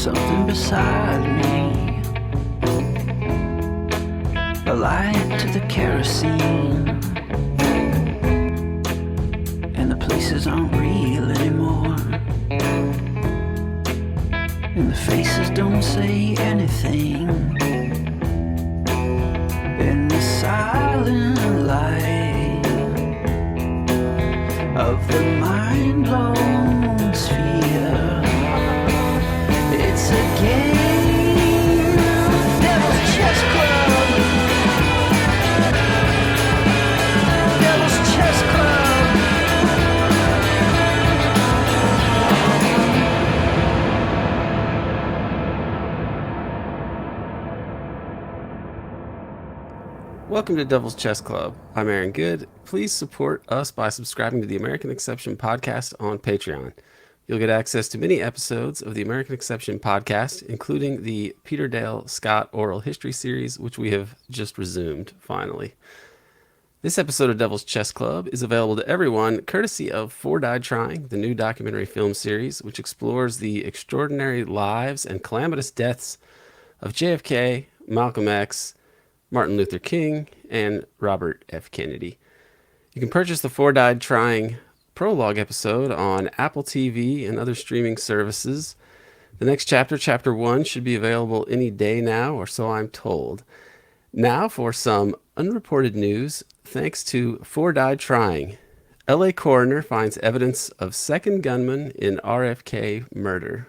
something beside me, a light to the kerosene, and the places aren't real anymore, and the faces don't say anything, in the silent light of the mind-blown sphere. It's a game, Devil's Chess Club. Devil's Chess Club. Welcome to Devil's Chess Club. I'm Aaron Good. Please support us by subscribing to the American Exception podcast on Patreon. You'll get access to many episodes of the American Exception podcast, including the Peter Dale Scott Oral History series, which we have just resumed, finally. This episode of Devil's Chess Club is available to everyone, courtesy of Four Died Trying, the new documentary film series, which explores the extraordinary lives and calamitous deaths of JFK, Malcolm X, Martin Luther King, and Robert F. Kennedy. You can purchase the Four Died Trying prologue episode on Apple TV and other streaming services. The next chapter, Chapter 1, should be available any day now, or so I'm told. Now for some unreported news, thanks to Four Died Trying. LA coroner finds evidence of second gunman in RFK murder.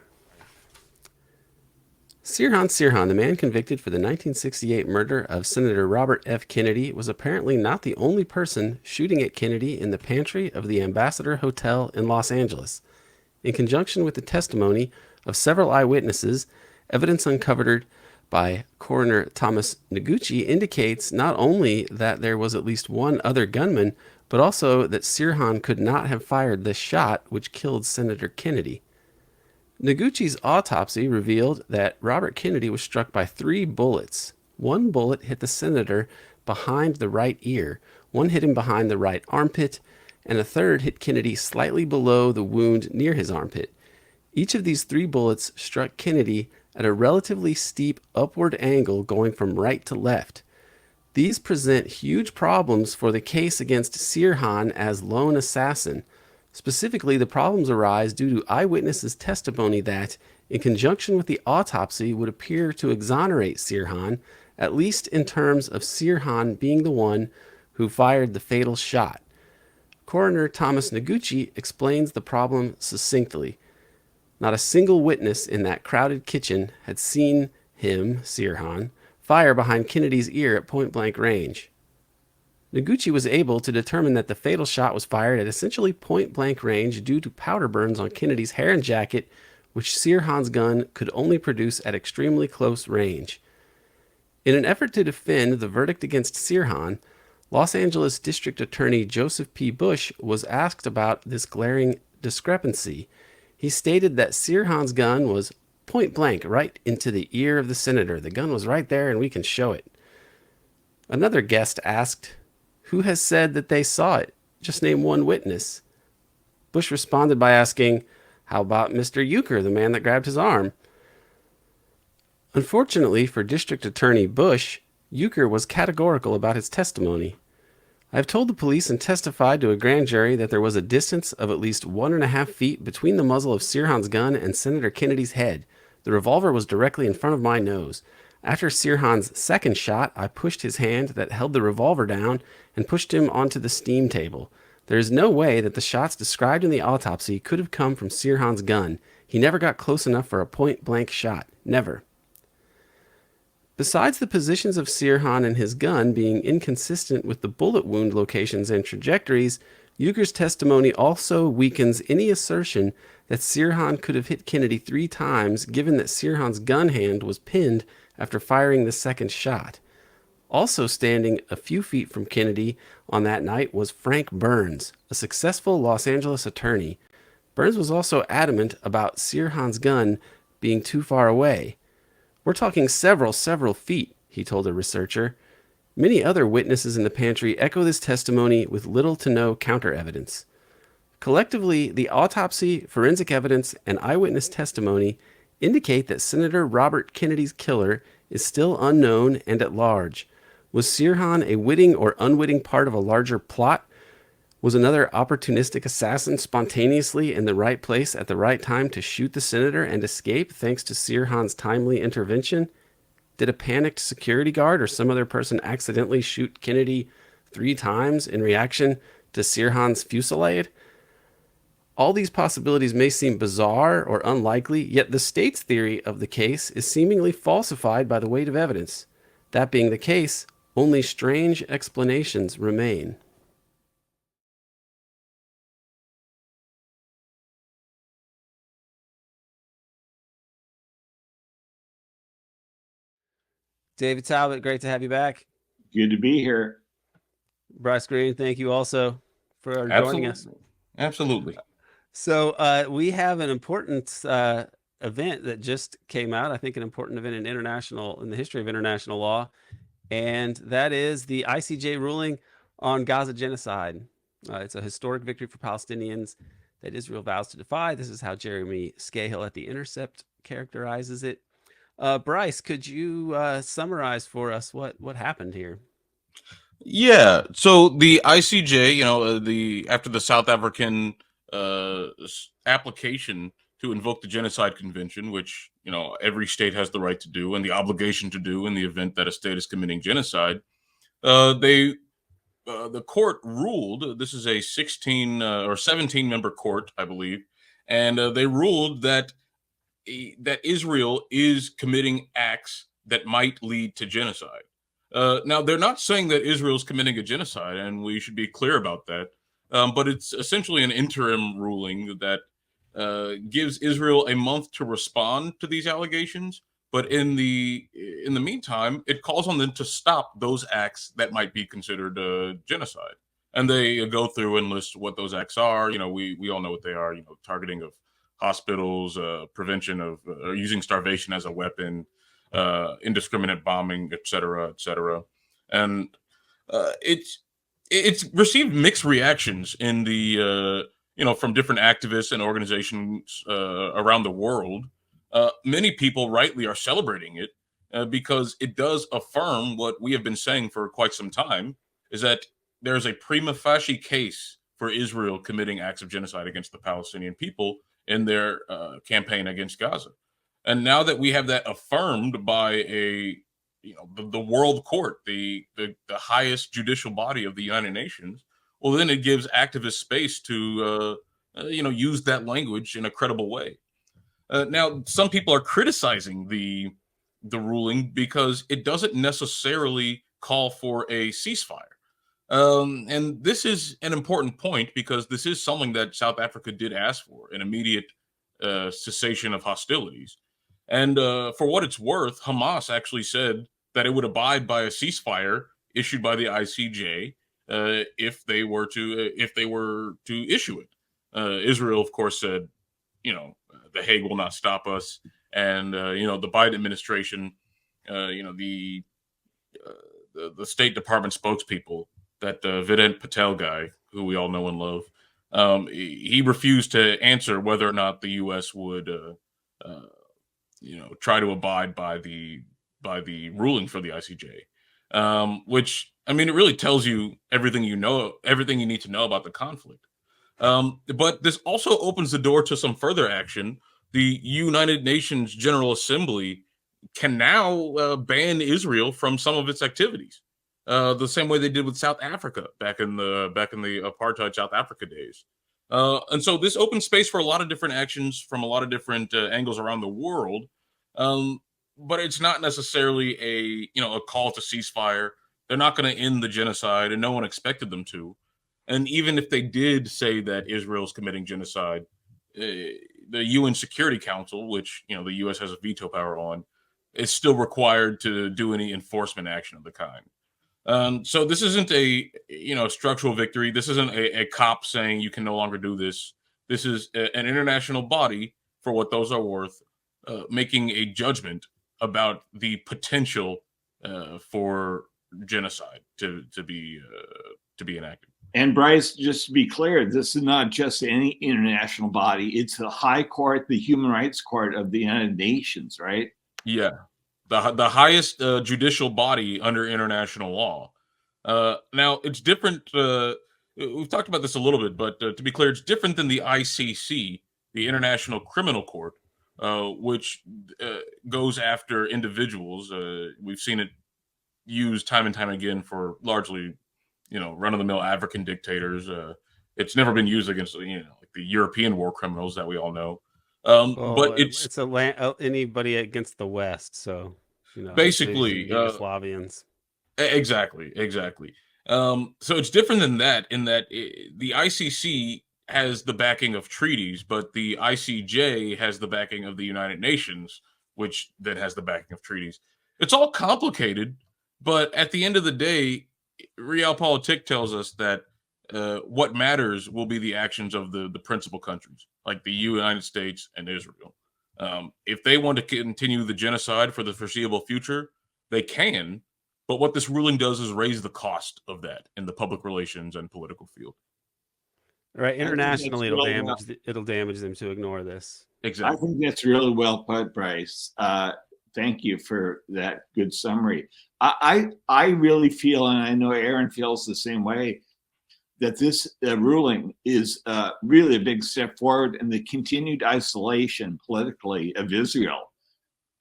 Sirhan, the man convicted for the 1968 murder of Senator Robert F. Kennedy, was apparently not the only person shooting at Kennedy in the pantry of the Ambassador Hotel in Los Angeles. In conjunction with the testimony of several eyewitnesses, evidence uncovered by Coroner Thomas Noguchi indicates not only that there was at least one other gunman, but also that Sirhan could not have fired the shot which killed Senator Kennedy. Noguchi's autopsy revealed that Robert Kennedy was struck by 3 bullets. One bullet hit the senator behind the right ear, one hit him behind the right armpit, and a third hit Kennedy slightly below the wound near his armpit. Each of these 3 bullets struck Kennedy at a relatively steep upward angle going from right to left. These present huge problems for the case against Sirhan as lone assassin. Specifically, the problems arise due to eyewitnesses' testimony that, in conjunction with the autopsy, would appear to exonerate Sirhan, at least in terms of Sirhan being the one who fired the fatal shot. Coroner Thomas Noguchi explains the problem succinctly. Not a single witness in that crowded kitchen had seen him, Sirhan, fire behind Kennedy's ear at point-blank range. Noguchi was able to determine that the fatal shot was fired at essentially point-blank range due to powder burns on Kennedy's hair and jacket, which Sirhan's gun could only produce at extremely close range. In an effort to defend the verdict against Sirhan, Los Angeles District Attorney Joseph P. Bush was asked about this glaring discrepancy. He stated that Sirhan's gun was point-blank right into the ear of the senator. The gun was right there and we can show it. Another guest asked, "Who has said that they saw it? Just name one witness." Bush responded by asking, "How about Mr. Euchre, the man that grabbed his arm?" Unfortunately for District Attorney Bush, Euchre was categorical about his testimony. "I have told the police and testified to a grand jury that there was a distance of at least 1.5 feet between the muzzle of Sirhan's gun and Senator Kennedy's head. The revolver was directly in front of my nose. After Sirhan's second shot, I pushed his hand that held the revolver down and pushed him onto the steam table. There is no way that the shots described in the autopsy could have come from Sirhan's gun. He never got close enough for a point-blank shot. Never." Besides the positions of Sirhan and his gun being inconsistent with the bullet wound locations and trajectories, Euchre's testimony also weakens any assertion that Sirhan could have hit Kennedy 3 times, given that Sirhan's gun hand was pinned after firing the second shot. Also standing a few feet from Kennedy on that night was Frank Burns, a successful Los Angeles attorney. Burns was also adamant about Sirhan's gun being too far away. "We're talking several feet," he told a researcher. Many other witnesses in the pantry echo this testimony with little to no counter-evidence. Collectively, the autopsy, forensic evidence, and eyewitness testimony indicate that Senator Robert Kennedy's killer is still unknown and at large. Was Sirhan a witting or unwitting part of a larger plot? Was another opportunistic assassin spontaneously in the right place at the right time to shoot the senator and escape thanks to Sirhan's timely intervention? Did a panicked security guard or some other person accidentally shoot Kennedy 3 times in reaction to Sirhan's fusillade? All these possibilities may seem bizarre or unlikely, yet the state's theory of the case is seemingly falsified by the weight of evidence. That being the case, only strange explanations remain. David Talbot, great to have you back. Good to be here. Bryce Greene, thank you also for joining us. Absolutely. So we have an important event that just came out. I think an important event in the history of international law, and that is the ICJ ruling on Gaza genocide. It's a historic victory for Palestinians that Israel vows to defy. This is how Jeremy Scahill at The Intercept characterizes it. Bryce, could you summarize for us what happened here? Yeah. So the ICJ, after the South African application to invoke the Genocide Convention, which every state has the right to do and the obligation to do in the event that a state is committing genocide, the court ruled. This is a 16 or 17 member court, I believe, and they ruled that Israel is committing acts that might lead to genocide. Now, they're not saying that Israel is committing a genocide, and we should be clear about that. But it's essentially an interim ruling that gives Israel a month to respond to these allegations. But in the meantime, it calls on them to stop those acts that might be considered genocide. And they go through and list what those acts are. We all know what they are. Targeting of hospitals, prevention of using starvation as a weapon, indiscriminate bombing, et cetera, et cetera. And it's received mixed reactions in the from different activists and organizations around the world. Many people rightly are celebrating it because it does affirm what we have been saying for quite some time, is that there's a prima facie case for Israel committing acts of genocide against the Palestinian people in their campaign against Gaza. And now that we have that affirmed by the world court, the highest judicial body of the United Nations, well, then it gives activists space to use that language in a credible way. Now, some people are criticizing the ruling because it doesn't necessarily call for a ceasefire. And this is an important point because this is something that South Africa did ask for, an immediate cessation of hostilities. And for what it's worth, Hamas actually said that it would abide by a ceasefire issued by the ICJ if they were to issue it. Israel, of course, said, the Hague will not stop us. And the Biden administration, the State Department spokespeople, that Vedant Patel guy, who we all know and love, he refused to answer whether or not the U.S. would try to abide by the ruling for the ICJ, which, I mean, it really tells you everything you need to know about the conflict. But this also opens the door to some further action. The United Nations General Assembly can now ban Israel from some of its activities, the same way they did with South Africa back in the apartheid South Africa days. And so this opens space for a lot of different actions from a lot of different angles around the world. But it's not necessarily a call to ceasefire. They're not going to end the genocide, and no one expected them to. And even if they did say that Israel's committing genocide, the UN Security Council, which the U.S. has a veto power on, is still required to do any enforcement action of the kind. So this isn't a structural victory. This isn't a cop saying you can no longer do this. This is an international body, for what those are worth, making a judgment about the potential for genocide to be enacted. And Bryce, just to be clear, this is not just any international body. It's the High Court, the Human Rights Court of the United Nations, right? Yeah, the highest judicial body under international law. Now it's different. We've talked about this a little bit, but to be clear, it's different than the ICC, the International Criminal Court, which goes after individuals. We've seen it used time and time again for largely, run-of-the-mill African dictators. It's never been used against, like the European war criminals that we all know. But it's anybody against the West. So, basically Yugoslavians. Exactly. So it's different than that in that the ICC has the backing of treaties, but the ICJ has the backing of the United Nations, which then has the backing of treaties. It's all complicated, but at the end of the day, realpolitik tells us that what matters will be the actions of the principal countries, like the United States and Israel. If they want to continue the genocide for the foreseeable future, they can. But what this ruling does is raise the cost of that in the public relations and political field. Right, internationally, it'll damage them to ignore this. Exactly. I think that's really well put, Bryce. Thank you for that good summary. I really feel, and I know Aaron feels the same way, that this ruling is really a big step forward in the continued isolation politically of Israel.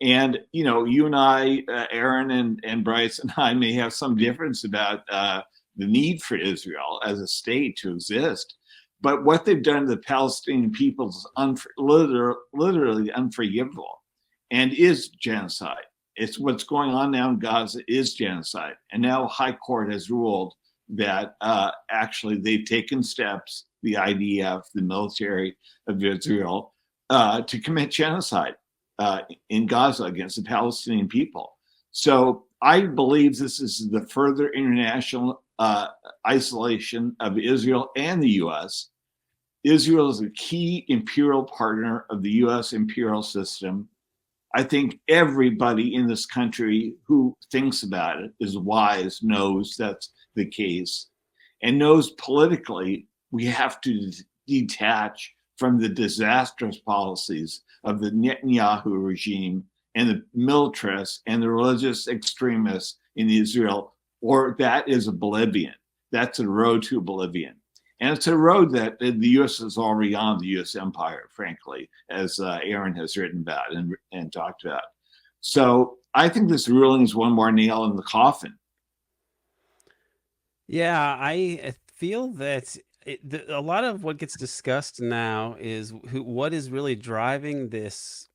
And, you and I, Aaron and Bryce and I may have some difference about the need for Israel as a state to exist. But what they've done to the Palestinian people is literally unforgivable and is genocide. It's what's going on now in Gaza is genocide. And now High Court has ruled that actually they've taken steps, the IDF, the military of Israel, to commit genocide in Gaza against the Palestinian people. So I believe this is the further international isolation of Israel and the U.S. Israel is a key imperial partner of the U.S. imperial system. I think everybody in this country who thinks about it, is wise, knows that's the case, and knows politically we have to detach from the disastrous policies of the Netanyahu regime and the militarists and the religious extremists in Israel, or that is oblivion. That's a road to oblivion. And it's a road that the U.S. is already on, the U.S. empire, frankly, as Aaron has written about and talked about. So I think this ruling is one more nail in the coffin. Yeah, I feel that a lot of what gets discussed now is what is really driving this.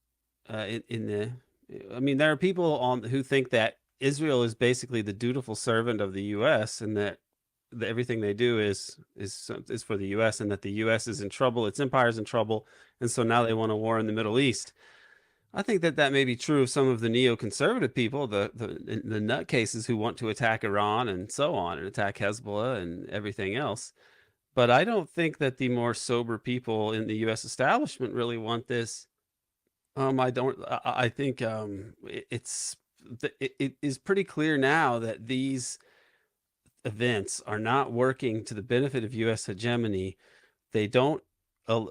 I mean, there are people who think that Israel is basically the dutiful servant of the U.S. and that everything they do is for the U.S. and that the U.S. is in trouble, its empire is in trouble, and so now they want a war in the Middle East. I think that may be true of some of the neoconservative people, the nutcases who want to attack Iran and so on, and attack Hezbollah and everything else. But I don't think that the more sober people in the U.S. establishment really want this. I think it is pretty clear now that these events are not working to the benefit of U.S. hegemony. They don't.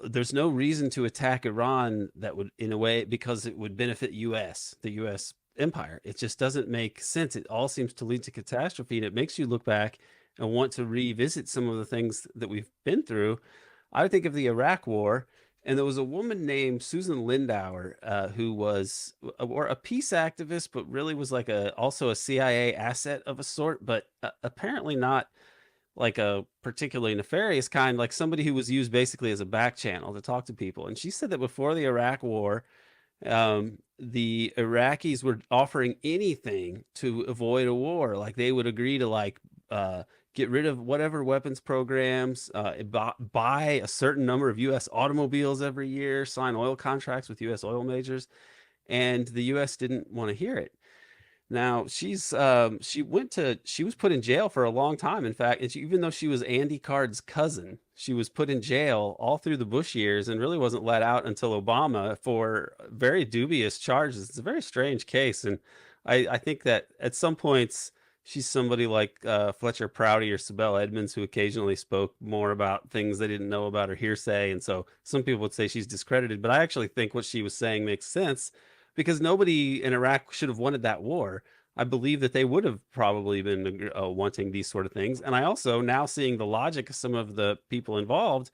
There's no reason to attack Iran that would, in a way, because it would benefit the U.S. empire. It just doesn't make sense. It all seems to lead to catastrophe, and it makes you look back and want to revisit some of the things that we've been through. I think of the Iraq War. And there was a woman named Susan Lindauer who was a peace activist, but really was like also a CIA asset of a sort, but apparently not like a particularly nefarious kind, like somebody who was used basically as a back channel to talk to people. And she said that before the Iraq War, the Iraqis were offering anything to avoid a war. Like they would agree to get rid of whatever weapons programs, buy a certain number of U.S. automobiles every year, sign oil contracts with U.S. oil majors, and the U.S. didn't want to hear it. Now she was put in jail for a long time. In fact, even though she was Andy Card's cousin, she was put in jail all through the Bush years and really wasn't let out until Obama for very dubious charges. It's a very strange case, and I think that at some points she's somebody like Fletcher Prouty or Sibel Edmonds, who occasionally spoke more about things they didn't know about or hearsay. And so some people would say she's discredited, but I actually think what she was saying makes sense because nobody in Iraq should have wanted that war. I believe that they would have probably been wanting these sort of things. And I also, now seeing the logic of some of the people involved,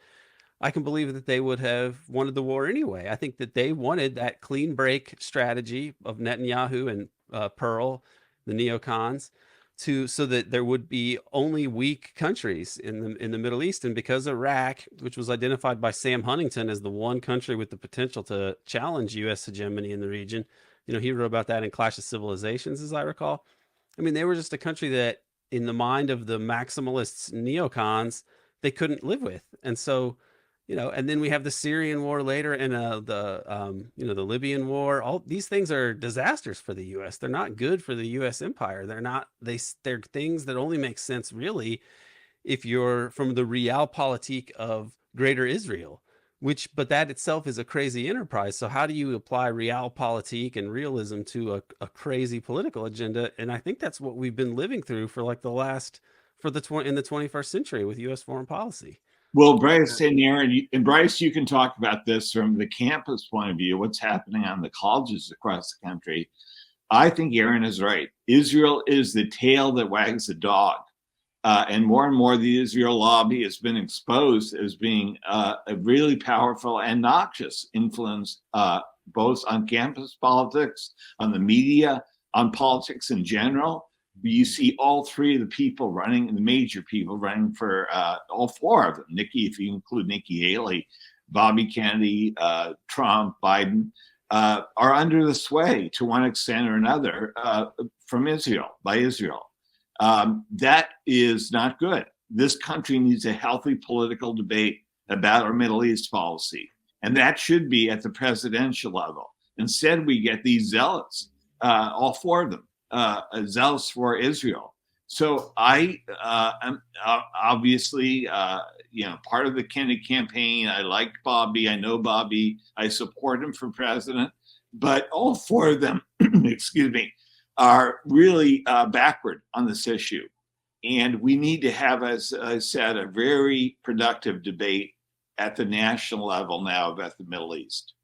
I can believe that they would have wanted the war anyway. I think that they wanted that clean break strategy of Netanyahu and Pearl, the neocons, to so that there would be only weak countries in the Middle East. And because Iraq, which was identified by Sam Huntington as the one country with the potential to challenge U.S. hegemony in the region, he wrote about that in Clash of Civilizations, as I recall. I mean, they were just a country that, in the mind of the maximalists, neocons, they couldn't live with, and so. And then we have the Syrian war later, and the Libyan war. All these things are disasters for the U.S. They're not good for the U.S. empire. They're not. They're things that only make sense really if you're from the realpolitik of Greater Israel, but that itself is a crazy enterprise. So how do you apply realpolitik and realism to a crazy political agenda? And I think that's what we've been living through for like in the 21st century with U.S. foreign policy. Well, Bryce and Aaron, and Bryce, you can talk about this from the campus point of view, what's happening on the colleges across the country. I think Aaron is right. Israel is the tail that wags the dog. And more, the Israel lobby has been exposed as being a really powerful and noxious influence, both on campus politics, on the media, on politics in general. You see all three of the people running, the major people running for all four of them. Nikki, if you include Nikki Haley, Bobby Kennedy, Trump, Biden, are under the sway to one extent or another from Israel, by Israel. That is not good. This country needs a healthy political debate about our Middle East policy. And that should be at the presidential level. Instead, we get these zealots, all four of them. Zealous for Israel. So I am obviously, part of the Kennedy campaign. I like Bobby. I know Bobby. I support him for president. But all four of them, excuse me, are really backward on this issue. And we need to have, as I said, a very productive debate at the national level now about the Middle East.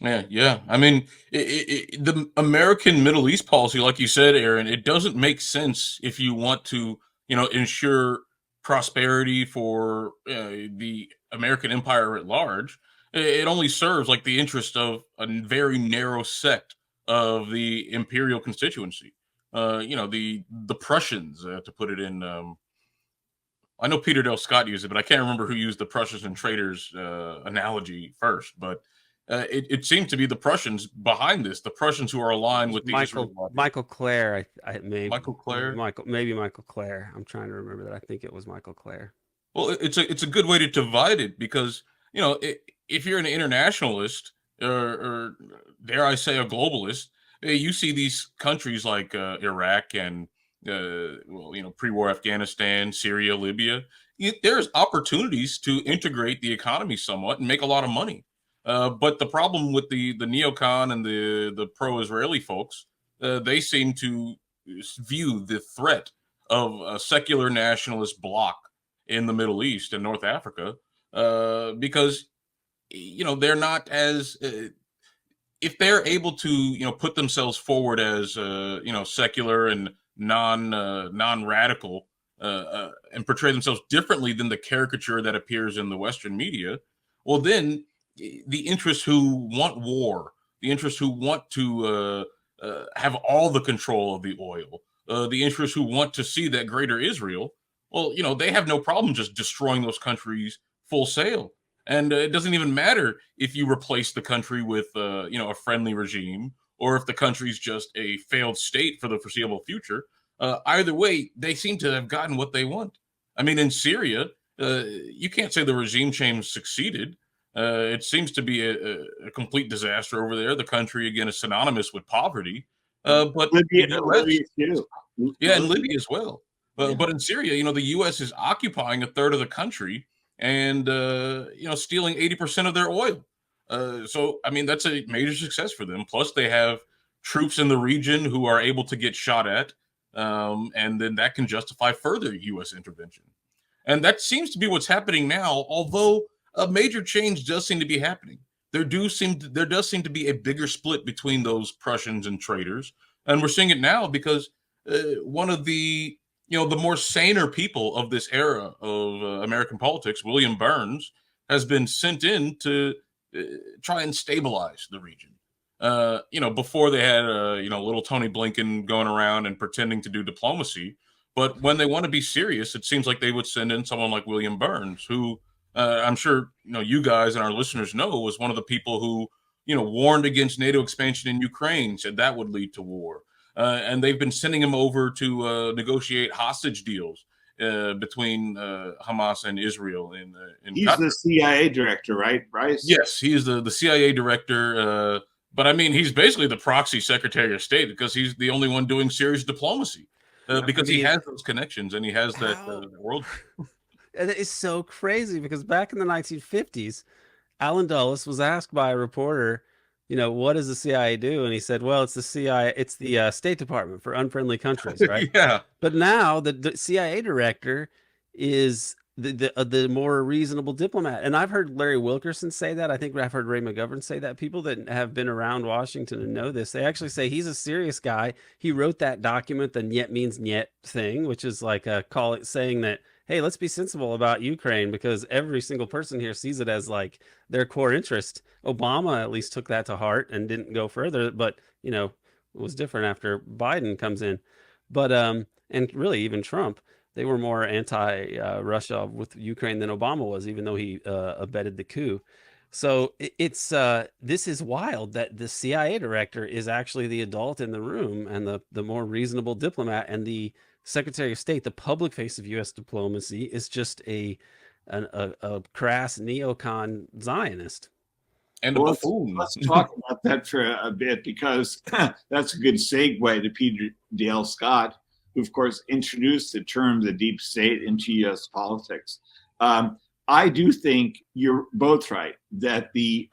Yeah. I mean, the American Middle East policy, like you said, Aaron, it doesn't make sense if you want to, ensure prosperity for the American empire at large. It only serves like the interest of a very narrow sect of the imperial constituency. The Prussians, to put it in. I know Peter Del Scott used it, but I can't remember who used the Prussians and traitors analogy first, but. It seemed to be the Prussians behind this, the Prussians who are aligned with the Michael Clare. Michael Clare. Michael Clare. I'm trying to remember that. I think it was Michael Clare. Well, it's a good way to divide it because if you're an internationalist or dare I say a globalist, you see these countries like Iraq and pre-war Afghanistan, Syria, Libya. There's opportunities to integrate the economy somewhat and make a lot of money. But the problem with the neocon and the pro-Israeli folks, they seem to view the threat of a secular nationalist bloc in the Middle East and North Africa because, they're not as if they're able to, put themselves forward as, secular and non-radical and portray themselves differently than the caricature that appears in the Western media. Well, then the interests who want war, the interests who want to have all the control of the oil, the interests who want to see that greater Israel, well, they have no problem just destroying those countries full sail. And it doesn't even matter if you replace the country with, a friendly regime or if the country's just a failed state for the foreseeable future. Either way, they seem to have gotten what they want. I mean, in Syria, you can't say the regime change succeeded. It seems to be a complete disaster over there. The country, again, is synonymous with poverty. But Libya too. Yeah, and Libya as well. But in Syria, the U.S. is occupying a third of the country and, stealing 80% of their oil. So, I mean, that's a major success for them. Plus, they have troops in the region who are able to get shot at. and then that can justify further U.S. intervention. And that seems to be what's happening now, although a major change does seem to be happening. There does seem to be a bigger split between those Prussians and traitors, and we're seeing it now because one of the the more saner people of this era of American politics, William Burns, has been sent in to try and stabilize the region. Before they had little Tony Blinken going around and pretending to do diplomacy, but when they want to be serious, it seems like they would send in someone like William Burns, who I'm sure you guys and our listeners know was one of the people who warned against NATO expansion in Ukraine, said that would lead to war, and they've been sending him over to negotiate hostage deals between Hamas and Israel. He's Qatar. the CIA director, right, Bryce? Yes, he is the CIA director. But I mean, he's basically the proxy Secretary of State because he's the only one doing serious diplomacy because he has those connections and he has that world. And it is so crazy because back in the 1950s, Alan Dulles was asked by a reporter, what does the CIA do? And he said, well, it's the CIA, it's the State Department for unfriendly countries, right? Yeah. But now the CIA director is the more reasonable diplomat. And I've heard Larry Wilkerson say that. I think I've heard Ray McGovern say that. People that have been around Washington and know this, they actually say he's a serious guy. He wrote that document, the "Niet means Niet" thing, which is like saying that, hey, let's be sensible about Ukraine because every single person here sees it as like their core interest. Obama at least took that to heart and didn't go further, but it was different after Biden comes in. But and really even Trump, they were more anti-Russia with Ukraine than Obama was, even though he abetted the coup. So this is wild that the CIA director is actually the adult in the room and the more reasonable diplomat, and the Secretary of State, the public face of U.S. diplomacy, is just a crass neocon Zionist. And a buffoon. Let's talk about that for a bit because that's a good segue to Peter Dale Scott, who, of course, introduced the term the deep state into U.S. politics. I do think you're both right that the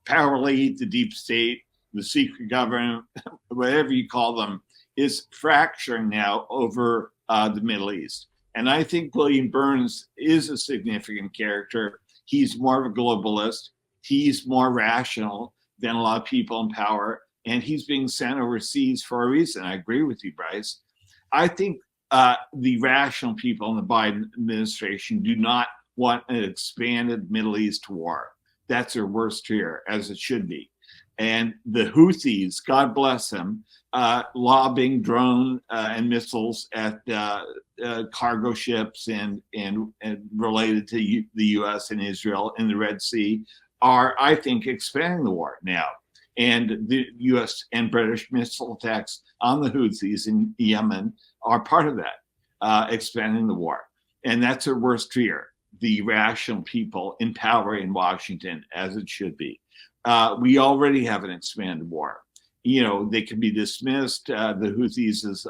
power elite, the deep state, the secret government, whatever you call them, is fracturing now over the Middle East. And I think William Burns is a significant character. He's more of a globalist. He's more rational than a lot of people in power. And he's being sent overseas for a reason. I agree with you, Bryce. I think the rational people in the Biden administration do not want an expanded Middle East war. That's their worst fear, as it should be. And the Houthis, God bless them, lobbing drone and missiles at cargo ships and related to the U.S. and Israel in the Red Sea are, I think, expanding the war now. And the U.S. and British missile attacks on the Houthis in Yemen are part of that, expanding the war. And that's their worst fear, the rational people in power in Washington, as it should be. We already have an expanded war. They can be dismissed, the Houthis as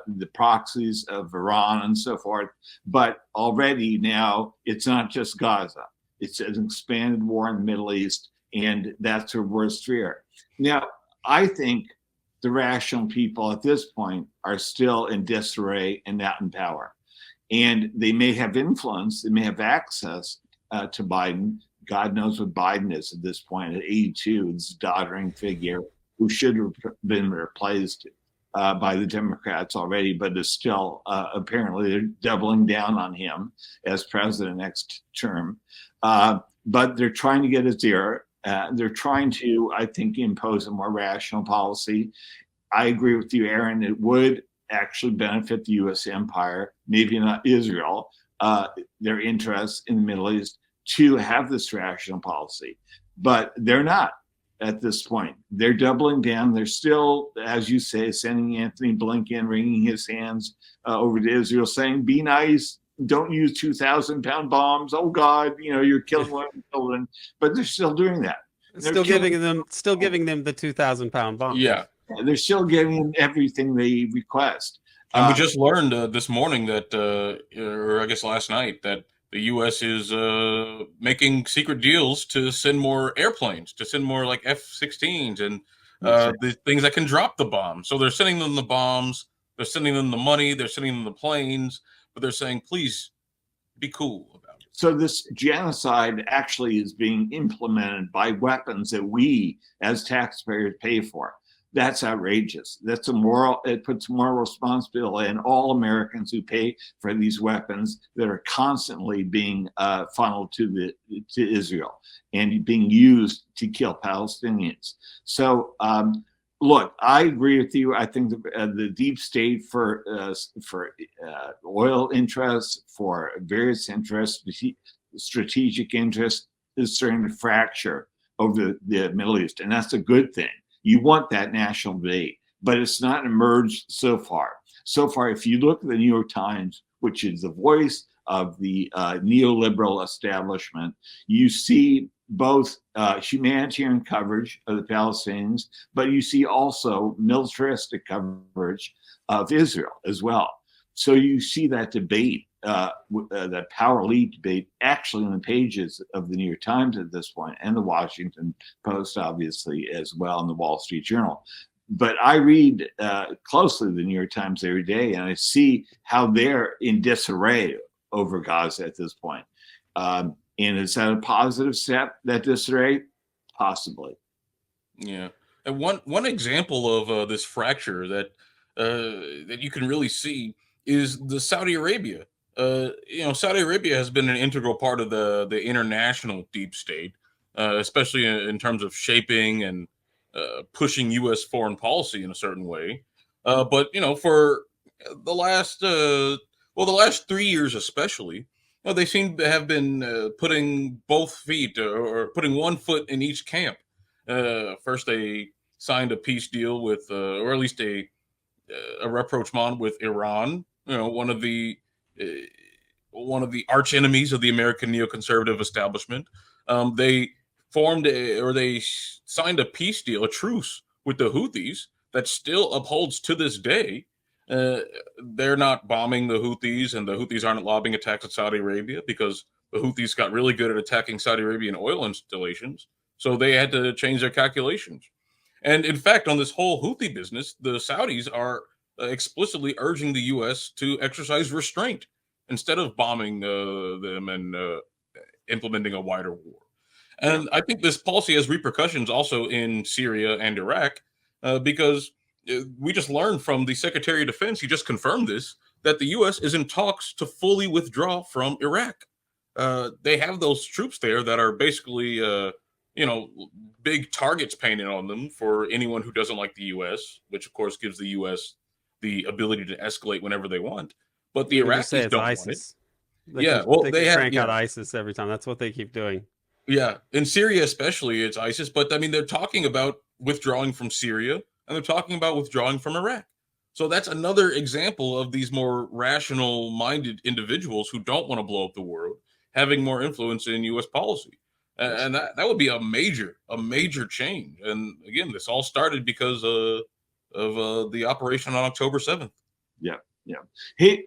the proxies of Iran and so forth. But already now it's not just Gaza. It's an expanded war in the Middle East, and that's their worst fear. Now, I think the rational people at this point are still in disarray and not in power. And they may have influence, they may have access to Biden. God knows what Biden is at this point at 82, this doddering figure who should have been replaced by the Democrats already, but is still apparently they're doubling down on him as president next term. But they're trying to get his ear. They're trying to, I think, impose a more rational policy. I agree with you, Aaron. It would actually benefit the U.S. empire, maybe not Israel, their interests in the Middle East, to have this rational policy. But they're not at this point. They're doubling down. They're still, as you say, sending Anthony Blinken, wringing his hands over to Israel, saying, be nice, don't use 2,000-pound bombs. Oh, God, you're killing women, children. But they're still doing that. Still giving them the 2,000-pound bomb. Yeah. They're still giving them everything they request. And we just learned this morning that, or I guess last night, that the U.S. is making secret deals to send more airplanes, to send more like F-16s and the things that can drop the bombs. So they're sending them the bombs. They're sending them the money, they're sending them the planes, but they're saying, please be cool about it. So this genocide actually is being implemented by weapons that we as taxpayers pay for. That's outrageous. That's it puts moral responsibility on all Americans who pay for these weapons that are constantly being funneled to Israel and being used to kill Palestinians. So look, I agree with you. I think the deep state for oil interests, for various interests, strategic interests, is starting to fracture over the Middle East, and that's a good thing. You want that national debate, but it's not emerged so far. So far, if you look at the New York Times, which is the voice of the neoliberal establishment, you see both humanitarian coverage of the Palestinians, but you see also militaristic coverage of Israel as well. So you see that debate, that power elite debate, actually in the pages of the New York Times at this point, and the Washington Post, obviously, as well, and the Wall Street Journal. But I read closely the New York Times every day, and I see how they're in disarray over Gaza at this point. And is that a positive step, that disarray? Possibly. Yeah. And one example of this fracture that you can really see is the Saudi Arabia. Saudi Arabia has been an integral part of the international deep state, especially in terms of shaping and pushing U.S. foreign policy in a certain way. But for the last 3 years especially, they seem to have been putting both feet or putting one foot in each camp. First, they signed a peace deal with, or at least a rapprochement with Iran. One of the arch enemies of the American neoconservative establishment. They they signed a peace deal, a truce with the Houthis that still upholds to this day. They're not bombing the Houthis, and the Houthis aren't lobbing attacks at Saudi Arabia because the Houthis got really good at attacking Saudi Arabian oil installations. So they had to change their calculations. And in fact, on this whole Houthi business, the Saudis are explicitly urging the U.S. to exercise restraint instead of bombing them and implementing a wider war. And I think this policy has repercussions also in Syria and Iraq because we just learned from the Secretary of Defense, he just confirmed this, that the U.S. is in talks to fully withdraw from Iraq. They have those troops there that are basically, big targets painted on them for anyone who doesn't like the U.S., which of course gives the U.S. the ability to escalate whenever they want. But the Iraqis don't ISIS. want it. They crank out ISIS every time. That's what they keep doing. Yeah, in Syria especially, it's ISIS. But I mean, they're talking about withdrawing from Syria, and they're talking about withdrawing from Iraq. So that's another example of these more rational-minded individuals who don't want to blow up the world having more influence in U.S. policy. And that would be a major change. And again, this all started because of the operation on October 7th. Yeah. Hey,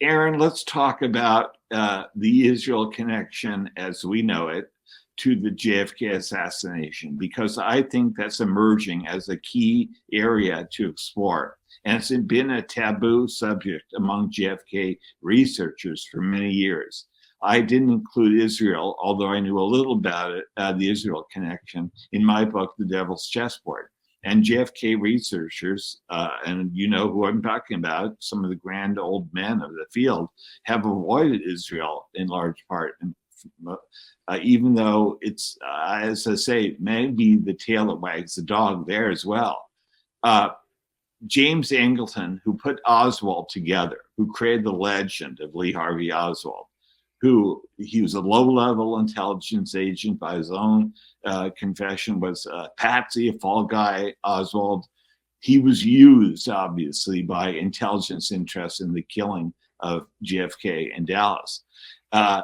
Aaron, let's talk about the Israel connection as we know it to the JFK assassination, because I think that's emerging as a key area to explore. And it's been a taboo subject among JFK researchers for many years. I didn't include Israel, although I knew a little about it, the Israel connection, in my book, The Devil's Chessboard. And JFK researchers, and you know who I'm talking about, some of the grand old men of the field, have avoided Israel in large part, even though it's, as I say, maybe the tail that wags the dog there as well. James Angleton, who put Oswald together, who created the legend of Lee Harvey Oswald, he was a low-level intelligence agent by his own confession, was Patsy, a fall guy, Oswald. He was used, obviously, by intelligence interests in the killing of JFK in Dallas.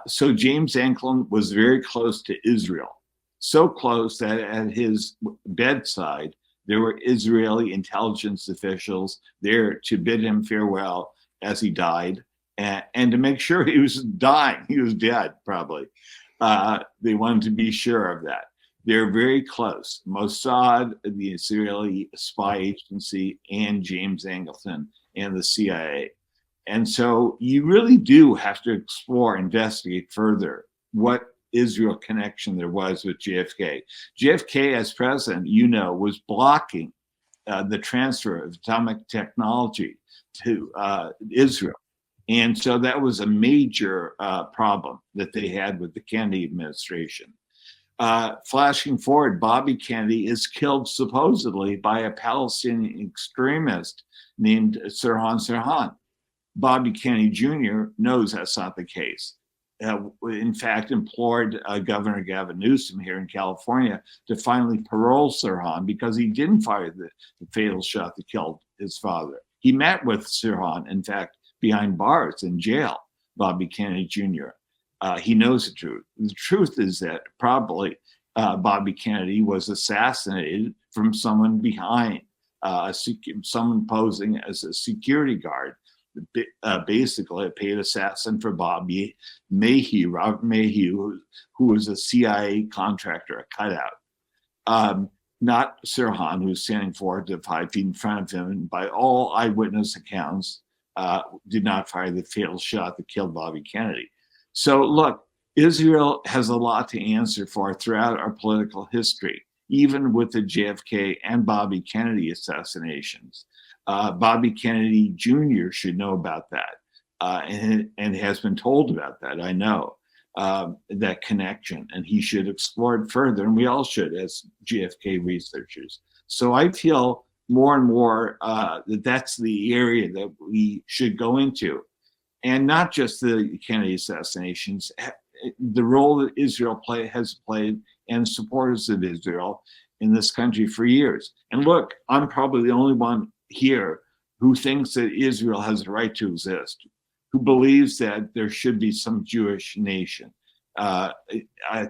So James Angleton was very close to Israel, so close that at his bedside, there were Israeli intelligence officials there to bid him farewell as he died. And to make sure he was dying, he was dead, probably. They wanted to be sure of that. They're very close. Mossad, the Israeli spy agency, and James Angleton and the CIA. And so you really do have to explore, investigate further what Israel connection there was with JFK. JFK, as president, was blocking the transfer of atomic technology to Israel. And so that was a major problem that they had with the Kennedy administration. Flashing forward, Bobby Kennedy is killed supposedly by a Palestinian extremist named Sirhan Sirhan. Bobby Kennedy Jr. knows that's not the case. In fact, implored Governor Gavin Newsom here in California to finally parole Sirhan because he didn't fire the fatal shot that killed his father. He met with Sirhan, in fact, behind bars in jail, Bobby Kennedy Jr. He knows the truth. The truth is that probably Bobby Kennedy was assassinated from someone behind, someone posing as a security guard, basically a paid assassin for Bobby Mayhew, Robert Mayhew, who was a CIA contractor, a cutout. Not Sirhan, who's standing 4 to 5 feet in front of him, and by all eyewitness accounts, did not fire the fatal shot that killed Bobby Kennedy. So look, Israel has a lot to answer for throughout our political history, even with the JFK and Bobby Kennedy assassinations. Bobby Kennedy Jr. should know about that and has been told about that, I know, that connection, and he should explore it further, and we all should as JFK researchers. So I feel more and more that that's the area that we should go into. And not just the Kennedy assassinations, the role that Israel has played and supporters of Israel in this country for years. And look, I'm probably the only one here who thinks that Israel has a right to exist, who believes that there should be some Jewish nation. I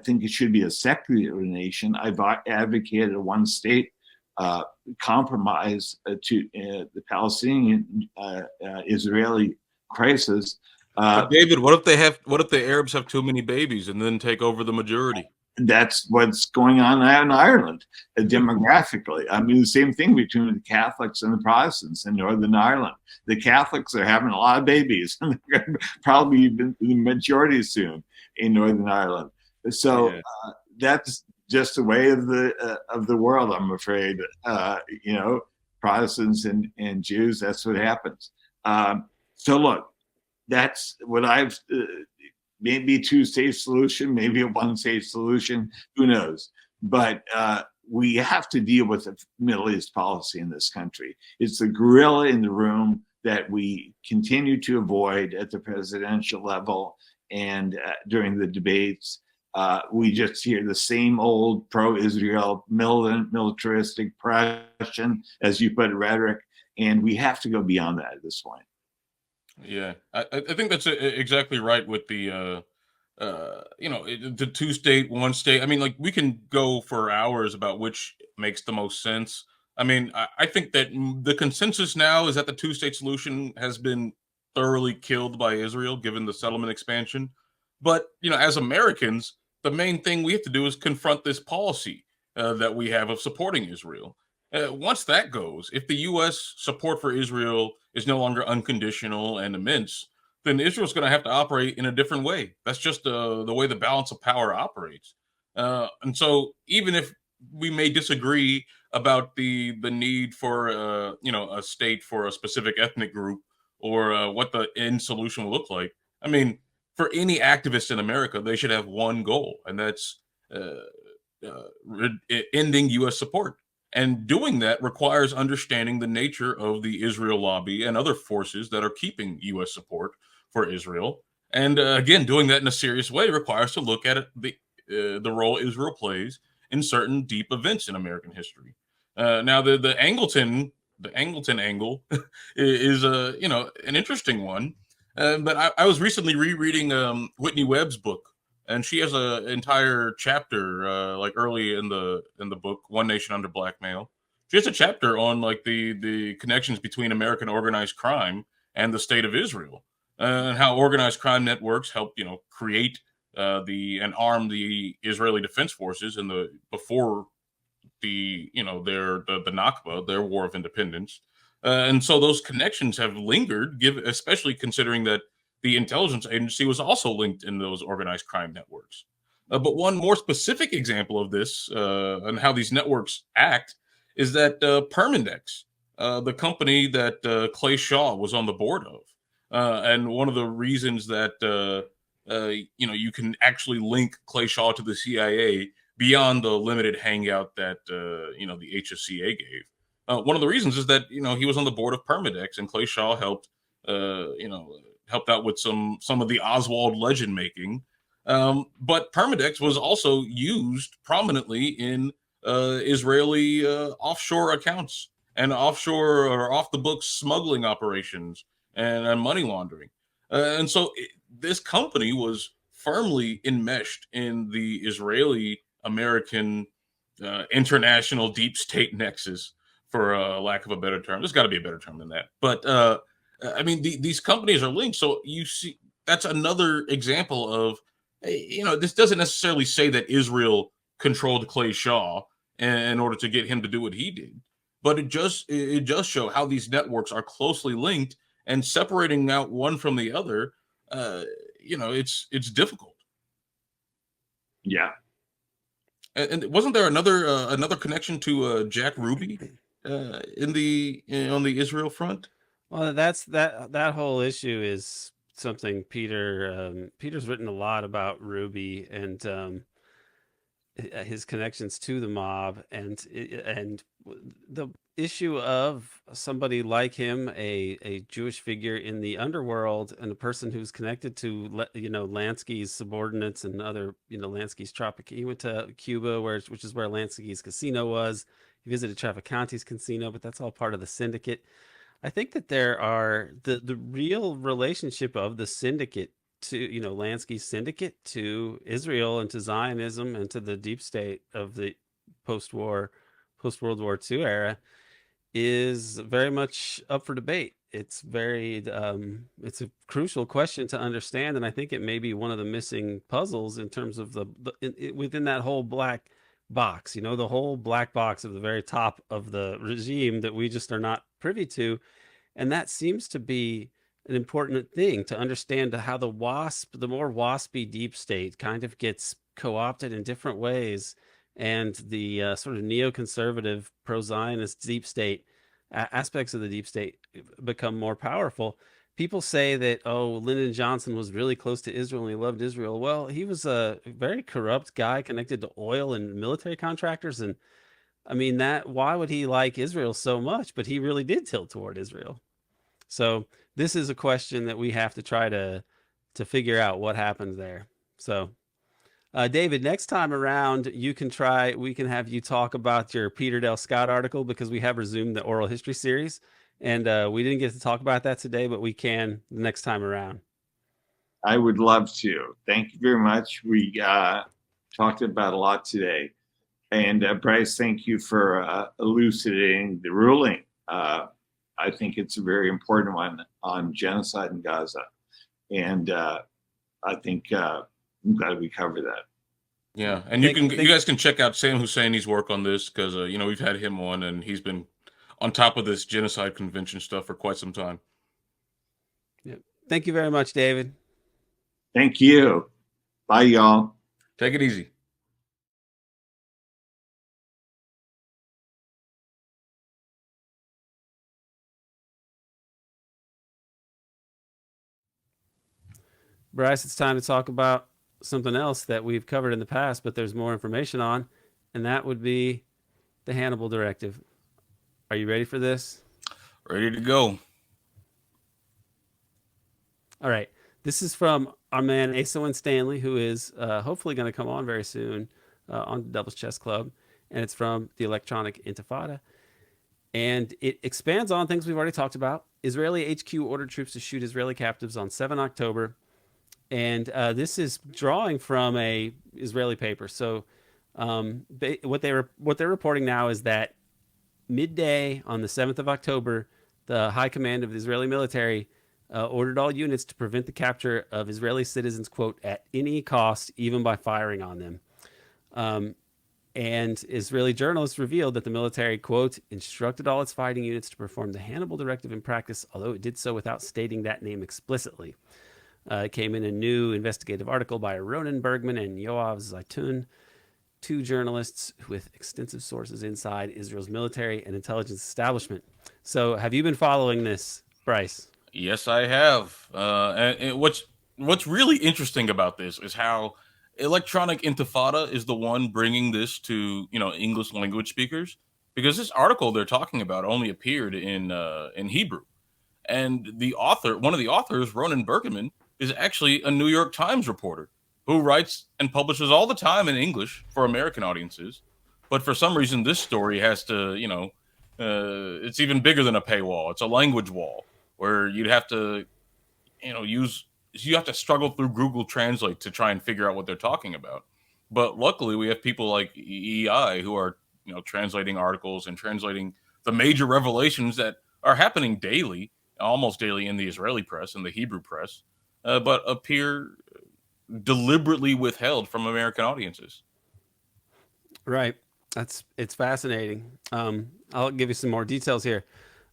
think it should be a secular nation. I've advocated a one-state compromise to the Palestinian-Israeli crisis. David, what if the Arabs have too many babies and then take over the majority? That's what's going on in Ireland demographically. I mean, the same thing between the Catholics and the Protestants in Northern Ireland. The Catholics are having a lot of babies, and they're going to probably even the majority soon in Northern Ireland. So that's just the way of the world, I'm afraid. Protestants and Jews, that's what happens. So look, that's what I've. Maybe a two-state solution, maybe a one-state solution, who knows? But we have to deal with the Middle East policy in this country. It's the gorilla in the room that we continue to avoid at the presidential level and during the debates. We just hear the same old pro-Israel, militant, militaristic, Prussian, as you put, rhetoric, and we have to go beyond that at this point. Yeah, I think that's exactly right with the the two-state, one-state. I mean, like, we can go for hours about which makes the most sense. I mean, I think that the consensus now is that the two-state solution has been thoroughly killed by Israel, given the settlement expansion. But, as Americans, the main thing we have to do is confront this policy that we have of supporting Israel. Once that goes, if the U.S. support for Israel is no longer unconditional and immense, then Israel's going to have to operate in a different way. That's just the way the balance of power operates. And so even if we may disagree about the need for a state for a specific ethnic group or what the end solution will look like, I mean, for any activist in America, they should have one goal, and that's ending U.S. support. And doing that requires understanding the nature of the Israel lobby and other forces that are keeping U.S. support for Israel. And again, doing that in a serious way requires to look at the role Israel plays in certain deep events in American history. Now, the Angleton angle is an interesting one. But I was recently rereading Whitney Webb's book, and she has an entire chapter, like early in the book, One Nation Under Blackmail. She has a chapter on like the connections between American organized crime and the state of Israel, and how organized crime networks help create and arm the Israeli Defense Forces in the before the the Nakba, their War of Independence, and so those connections have lingered, especially considering that the intelligence agency was also linked in those organized crime networks. But one more specific example of this and how these networks act is that Permindex, the company that Clay Shaw was on the board of, and one of the reasons that you can actually link Clay Shaw to the CIA beyond the limited hangout that the HSCA gave. One of the reasons is that he was on the board of Permidex, and Clay Shaw helped helped out with some of the Oswald legend making. But Permidex was also used prominently in Israeli offshore accounts and offshore or off the books smuggling operations and money laundering. And so this company was firmly enmeshed in the Israeli American international deep state nexus, for lack of a better term. There's got to be a better term than that. But I mean, these companies are linked. So you see, that's another example of, this doesn't necessarily say that Israel controlled Clay Shaw in order to get him to do what he did. But it does show how these networks are closely linked, and separating out one from the other, it's difficult. Yeah. And wasn't there another connection to Jack Ruby on the Israel front? Well, that whole issue is something Peter's written a lot about Ruby and his connections to the mob, and the issue of somebody like him, a Jewish figure in the underworld, and a person who's connected to Lansky's subordinates and other Lansky's Tropic. He went to Cuba, which is where Lansky's casino was. He visited Traficante's casino, but that's all part of the syndicate. I think that there are the real relationship of the syndicate to Lansky's syndicate to Israel and to Zionism and to the deep state of the post World War II era is very much up for debate. It's it's a crucial question to understand, and I think it may be one of the missing puzzles in terms of within that whole black box, the whole black box of the very top of the regime that we just are not privy to. And that seems to be an important thing to understand, how the more waspy deep state kind of gets co-opted in different ways, and the sort of neoconservative pro-Zionist deep state aspects of the deep state become more powerful. People say that, Lyndon Johnson was really close to Israel and he loved Israel. Well, he was a very corrupt guy connected to oil and military contractors. And I mean, why would he like Israel so much? But he really did tilt toward Israel. So this is a question that we have to try to figure out what happens there. So, David, next time around, we can have you talk about your Peter Dale Scott article, because we have resumed the oral history series. And we didn't get to talk about that today, but we can next time around. I would love to. Thank you very much. We talked about a lot today. And Bryce, thank you for elucidating the ruling. I think it's a very important one on genocide in Gaza. And I think I'm glad we covered that. Yeah, and you guys can check out Sam Husseini's work on this, because we've had him on, and he's been on top of this genocide convention stuff for quite some time. Yeah. Thank you very much, David. Thank you. Bye, y'all. Take it easy. Bryce, it's time to talk about something else that we've covered in the past, but there's more information on, and that would be the Hannibal directive. Are you ready for this? Ready to go. All right. This is from our man Asa Stanley, who is hopefully going to come on very soon on the Devil's Chess Club, and it's from the Electronic Intifada. And it expands on things we've already talked about. Israeli HQ ordered troops to shoot Israeli captives on 7 October. And this is drawing from a Israeli paper. So what they're reporting now is that midday on the 7th of October, the high command of the Israeli military ordered all units to prevent the capture of Israeli citizens, quote, at any cost, even by firing on them. And Israeli journalists revealed that the military, quote, instructed all its fighting units to perform the Hannibal directive in practice, although it did so without stating that name explicitly. It came in a new investigative article by Ronan Bergman and Yoav Zaytun, two journalists with extensive sources inside Israel's military and intelligence establishment. So have you been following this, Bryce? Yes, I have. And what's really interesting about this is how Electronic Intifada is the one bringing this to English language speakers, because this article they're talking about only appeared in Hebrew, and one of the authors, Ronan Bergman, is actually a New York Times reporter who writes and publishes all the time in English for American audiences, but for some reason this story has to it's even bigger than a paywall. It's a language wall where you'd have to you have to struggle through Google Translate to try and figure out what they're talking about. But luckily, we have people like EI who are translating articles and translating the major revelations that are happening daily, almost daily, in the Israeli press and the Hebrew press, but appear deliberately withheld from American audiences. Right. It's fascinating. I'll give you some more details here.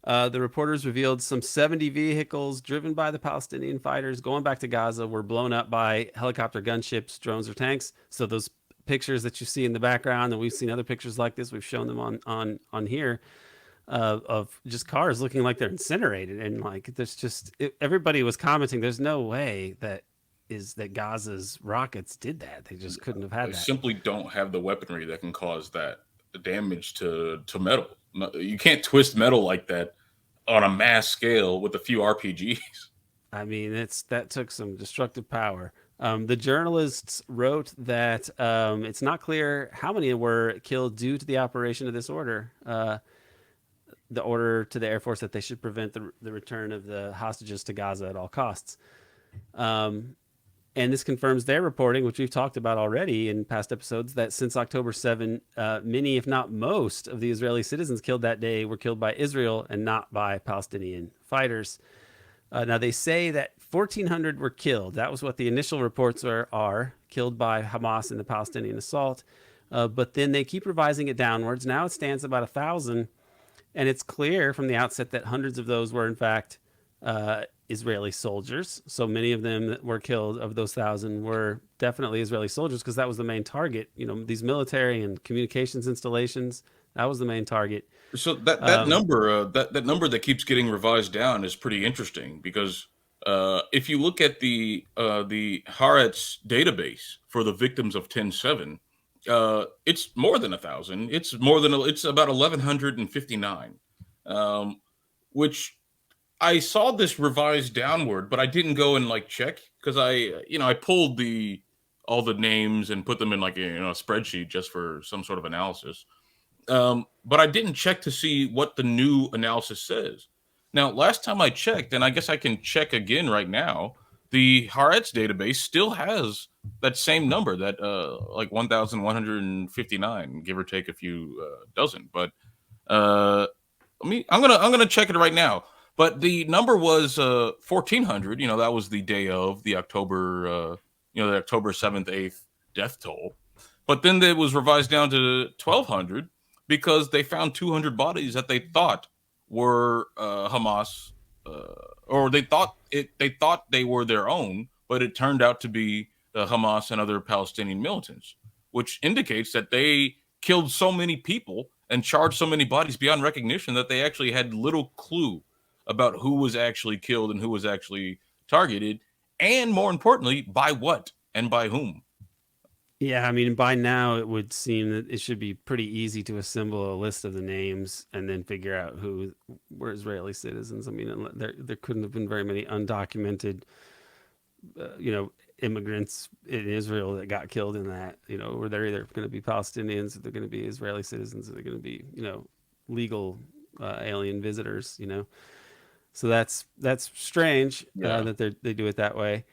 The reporters revealed some 70 vehicles driven by the Palestinian fighters going back to Gaza were blown up by helicopter, gunships, drones, or tanks. So those pictures that you see in the background, and we've seen other pictures like this, we've shown them on here, of just cars looking like they're incinerated, and like there's just everybody was commenting. There's no way that Gaza's rockets did that. They just couldn't have had They that. simply don't have the weaponry that can cause that damage to metal. You can't twist metal like that on a mass scale with a few RPGs. I mean, that took some destructive power. The journalists wrote that it's not clear how many were killed due to the operation of this order. The order to the Air Force that they should prevent the return of the hostages to Gaza at all costs. And this confirms their reporting, which we've talked about already in past episodes, that since October 7, many, if not most, of the Israeli citizens killed that day were killed by Israel and not by Palestinian fighters. Now, they say that 1,400 were killed. That was what the initial reports are killed by Hamas in the Palestinian assault. But then they keep revising it downwards. Now it stands about 1,000. And it's clear from the outset that hundreds of those were, in fact, Israeli soldiers. So many of them that were killed, of those 1,000, were definitely Israeli soldiers, because that was the main target. These military and communications installations, that was the main target. So that number that keeps getting revised down is pretty interesting, because if you look at the Haaretz database for the victims of 10/7, it's more than 1,000. It's about 1,159, which I saw this revised downward, but I didn't go and check, because I pulled all the names and put them in a spreadsheet just for some sort of analysis. But I didn't check to see what the new analysis says. Now, last time I checked, and I guess I can check again right now, the Haaretz database still has that same number, that 1,159, give or take a few dozen. But I'm gonna check it right now. But the number was 1,400. That was the day of the October, the October 7th, 8th death toll. But then it was revised down to 1,200 because they found 200 bodies that they thought were Hamas, or they thought they were their own, but it turned out to be Hamas and other Palestinian militants, which indicates that they killed so many people and charged so many bodies beyond recognition that they actually had little clue about who was actually killed and who was actually targeted, and more importantly, by what and by whom. Yeah, I mean, by now it would seem that it should be pretty easy to assemble a list of the names and then figure out who were Israeli citizens. I mean, there couldn't have been very many undocumented, immigrants in Israel that got killed in that. Where they're either going to be Palestinians, or they're going to be Israeli citizens, or they're going to be, legal alien visitors. So that's strange that they do it that way.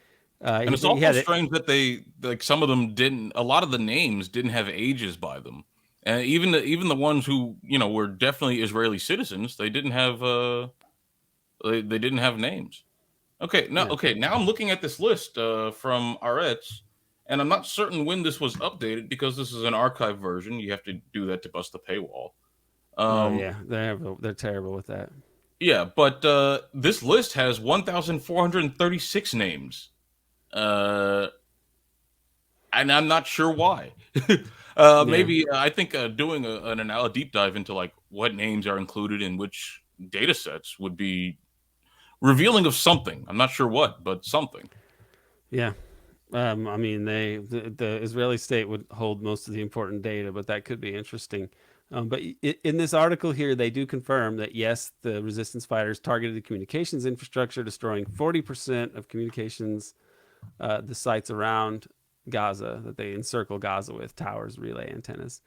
And it's also strange that they, some of them didn't. A lot of the names didn't have ages by them, and even the ones who were definitely Israeli citizens, they didn't have they didn't have names. Okay, now I'm looking at this list from Aretz, and I'm not certain when this was updated because this is an archive version. You have to do that to bust the paywall. Oh yeah, they're terrible with that. Yeah, but this list has 1,436 names, uh, and I'm not sure why. Maybe I think doing a deep dive into like what names are included in which data sets would be revealing of something. I'm not sure what, but something. Yeah. I mean, the Israeli state would hold most of the important data, but that could be interesting. But in this article here, they do confirm that yes, the resistance fighters targeted the communications infrastructure, destroying 40% of communications, the sites around Gaza that they encircle Gaza with, towers, relay antennas.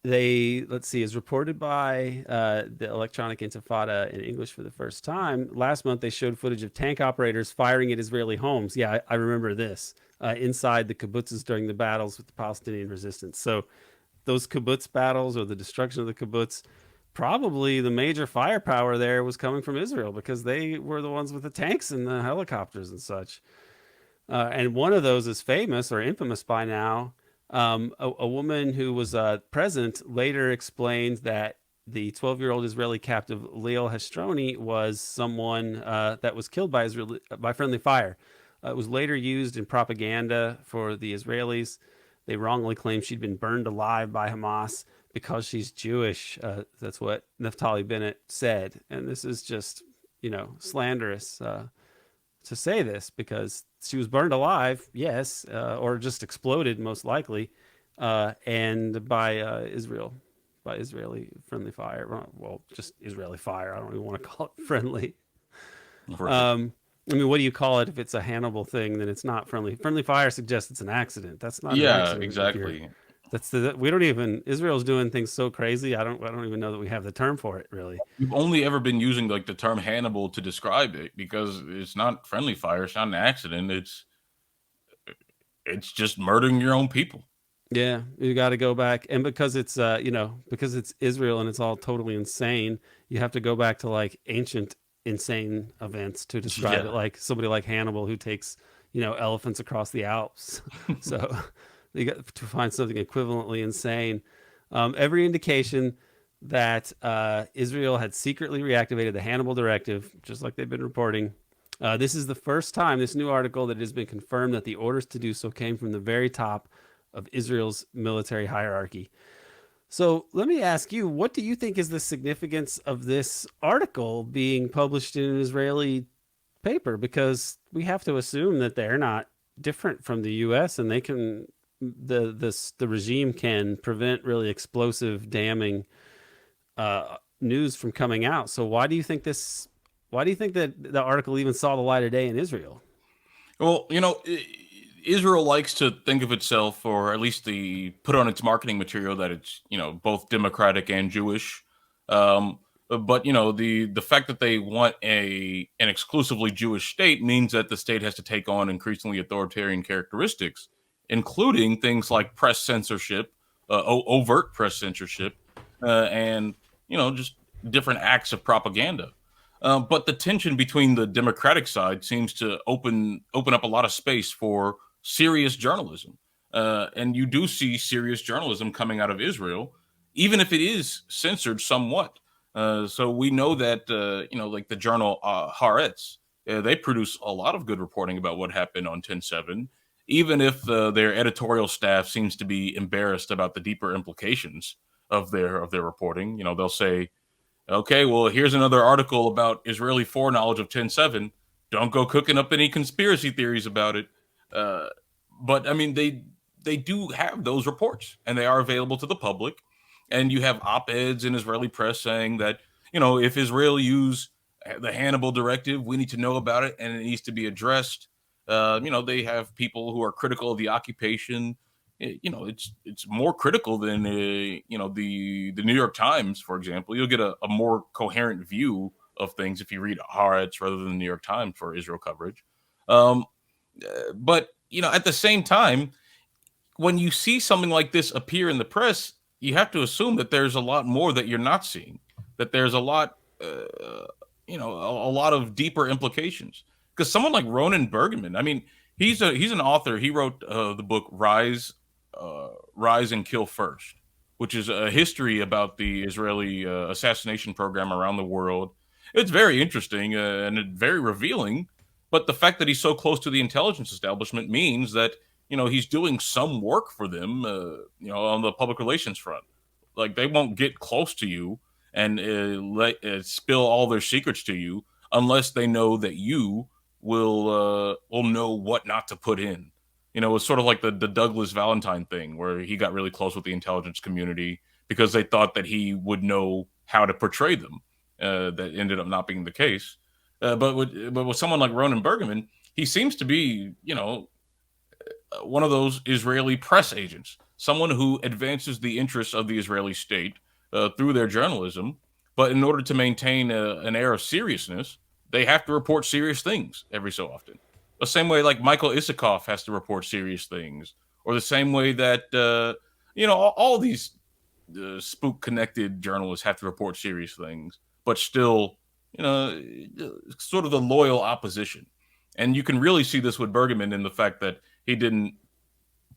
Let's see, is reported by the Electronic Intifada in English for the first time. Last month, they showed footage of tank operators firing at Israeli homes. Yeah, I remember this, inside the kibbutzes during the battles with the Palestinian resistance. So those kibbutz battles or the destruction of the kibbutz, probably the major firepower there was coming from Israel because they were the ones with the tanks and the helicopters and such. And one of those is famous or infamous by now. A woman who was present later explained that the 12-year-old Israeli captive Leil Hestroni was someone that was killed by friendly fire. It was later used in propaganda for the Israelis. They wrongly claimed she'd been burned alive by Hamas because she's Jewish. That's what Naftali Bennett said, and this is just slanderous to say this because she was burned alive, yes, or just exploded most likely, and by Israeli friendly fire. Well, just Israeli fire. I don't even want to call it friendly. Right. I mean, what do you call it if it's a Hannibal thing? Then it's not friendly. Friendly fire suggests it's an accident. That's not an Yeah, accident. exactly. We don't even. Israel's doing things so crazy. I don't even know that we have the term for it really. We've only ever been using like the term Hannibal to describe it because it's not friendly fire. It's not an accident. It's just murdering your own people. Yeah, you got to go back, and because it's because it's Israel and it's all totally insane, you have to go back to like ancient insane events to describe it. Like somebody like Hannibal who takes elephants across the Alps. So you got to find something equivalently insane. Every indication that Israel had secretly reactivated the Hannibal directive, just like they've been reporting. This is the first time, this new article, that it has been confirmed that the orders to do so came from the very top of Israel's military hierarchy. So let me ask you, what do you think is the significance of this article being published in an Israeli paper? Because we have to assume that they're not different from the U.S. and they can the regime can prevent really explosive, damning news from coming out. So why do you think that the article even saw the light of day in Israel? Well, Israel likes to think of itself, or at least put on its marketing material, that it's both democratic and Jewish. But the fact that they want an exclusively Jewish state means that the state has to take on increasingly authoritarian characteristics, including things like press censorship, overt press censorship, and just different acts of propaganda. But the tension between the Democratic side seems to open up a lot of space for serious journalism, and you do see serious journalism coming out of Israel, even if it is censored somewhat. So we know that like the journal Haaretz, they produce a lot of good reporting about what happened on 10/7, even if their editorial staff seems to be embarrassed about the deeper implications of their reporting. They'll say, okay, well, here's another article about Israeli foreknowledge of 10/7. Don't go cooking up any conspiracy theories about it. But I mean, they do have those reports, and they are available to the public. And you have op-eds in Israeli press saying that if Israel use the Hannibal directive, we need to know about it, and it needs to be addressed. They have people who are critical of the occupation. It's more critical than the New York Times, for example. You'll get a more coherent view of things if you read Haaretz rather than the New York Times for Israel coverage. But at the same time, when you see something like this appear in the press, you have to assume that there's a lot more that you're not seeing. That there's a lot a lot of deeper implications. Because someone like Ronan Bergman, I mean, he's an author. He wrote the book Rise and Kill First, which is a history about the Israeli assassination program around the world. It's very interesting and very revealing. But the fact that he's so close to the intelligence establishment means that he's doing some work for them, on the public relations front. Like they won't get close to you and spill all their secrets to you unless they know that you will know what not to put in. It's sort of like the Douglas Valentine thing, where he got really close with the intelligence community because they thought that he would know how to portray them. That ended up not being the case. But with someone like Ronan Bergman, he seems to be, one of those Israeli press agents, someone who advances the interests of the Israeli state through their journalism. But in order to maintain an air of seriousness, they have to report serious things every so often. The same way like Michael Isikoff has to report serious things, or the same way that, all these spook-connected journalists have to report serious things, but still, sort of the loyal opposition. And you can really see this with Bergman in the fact that he didn't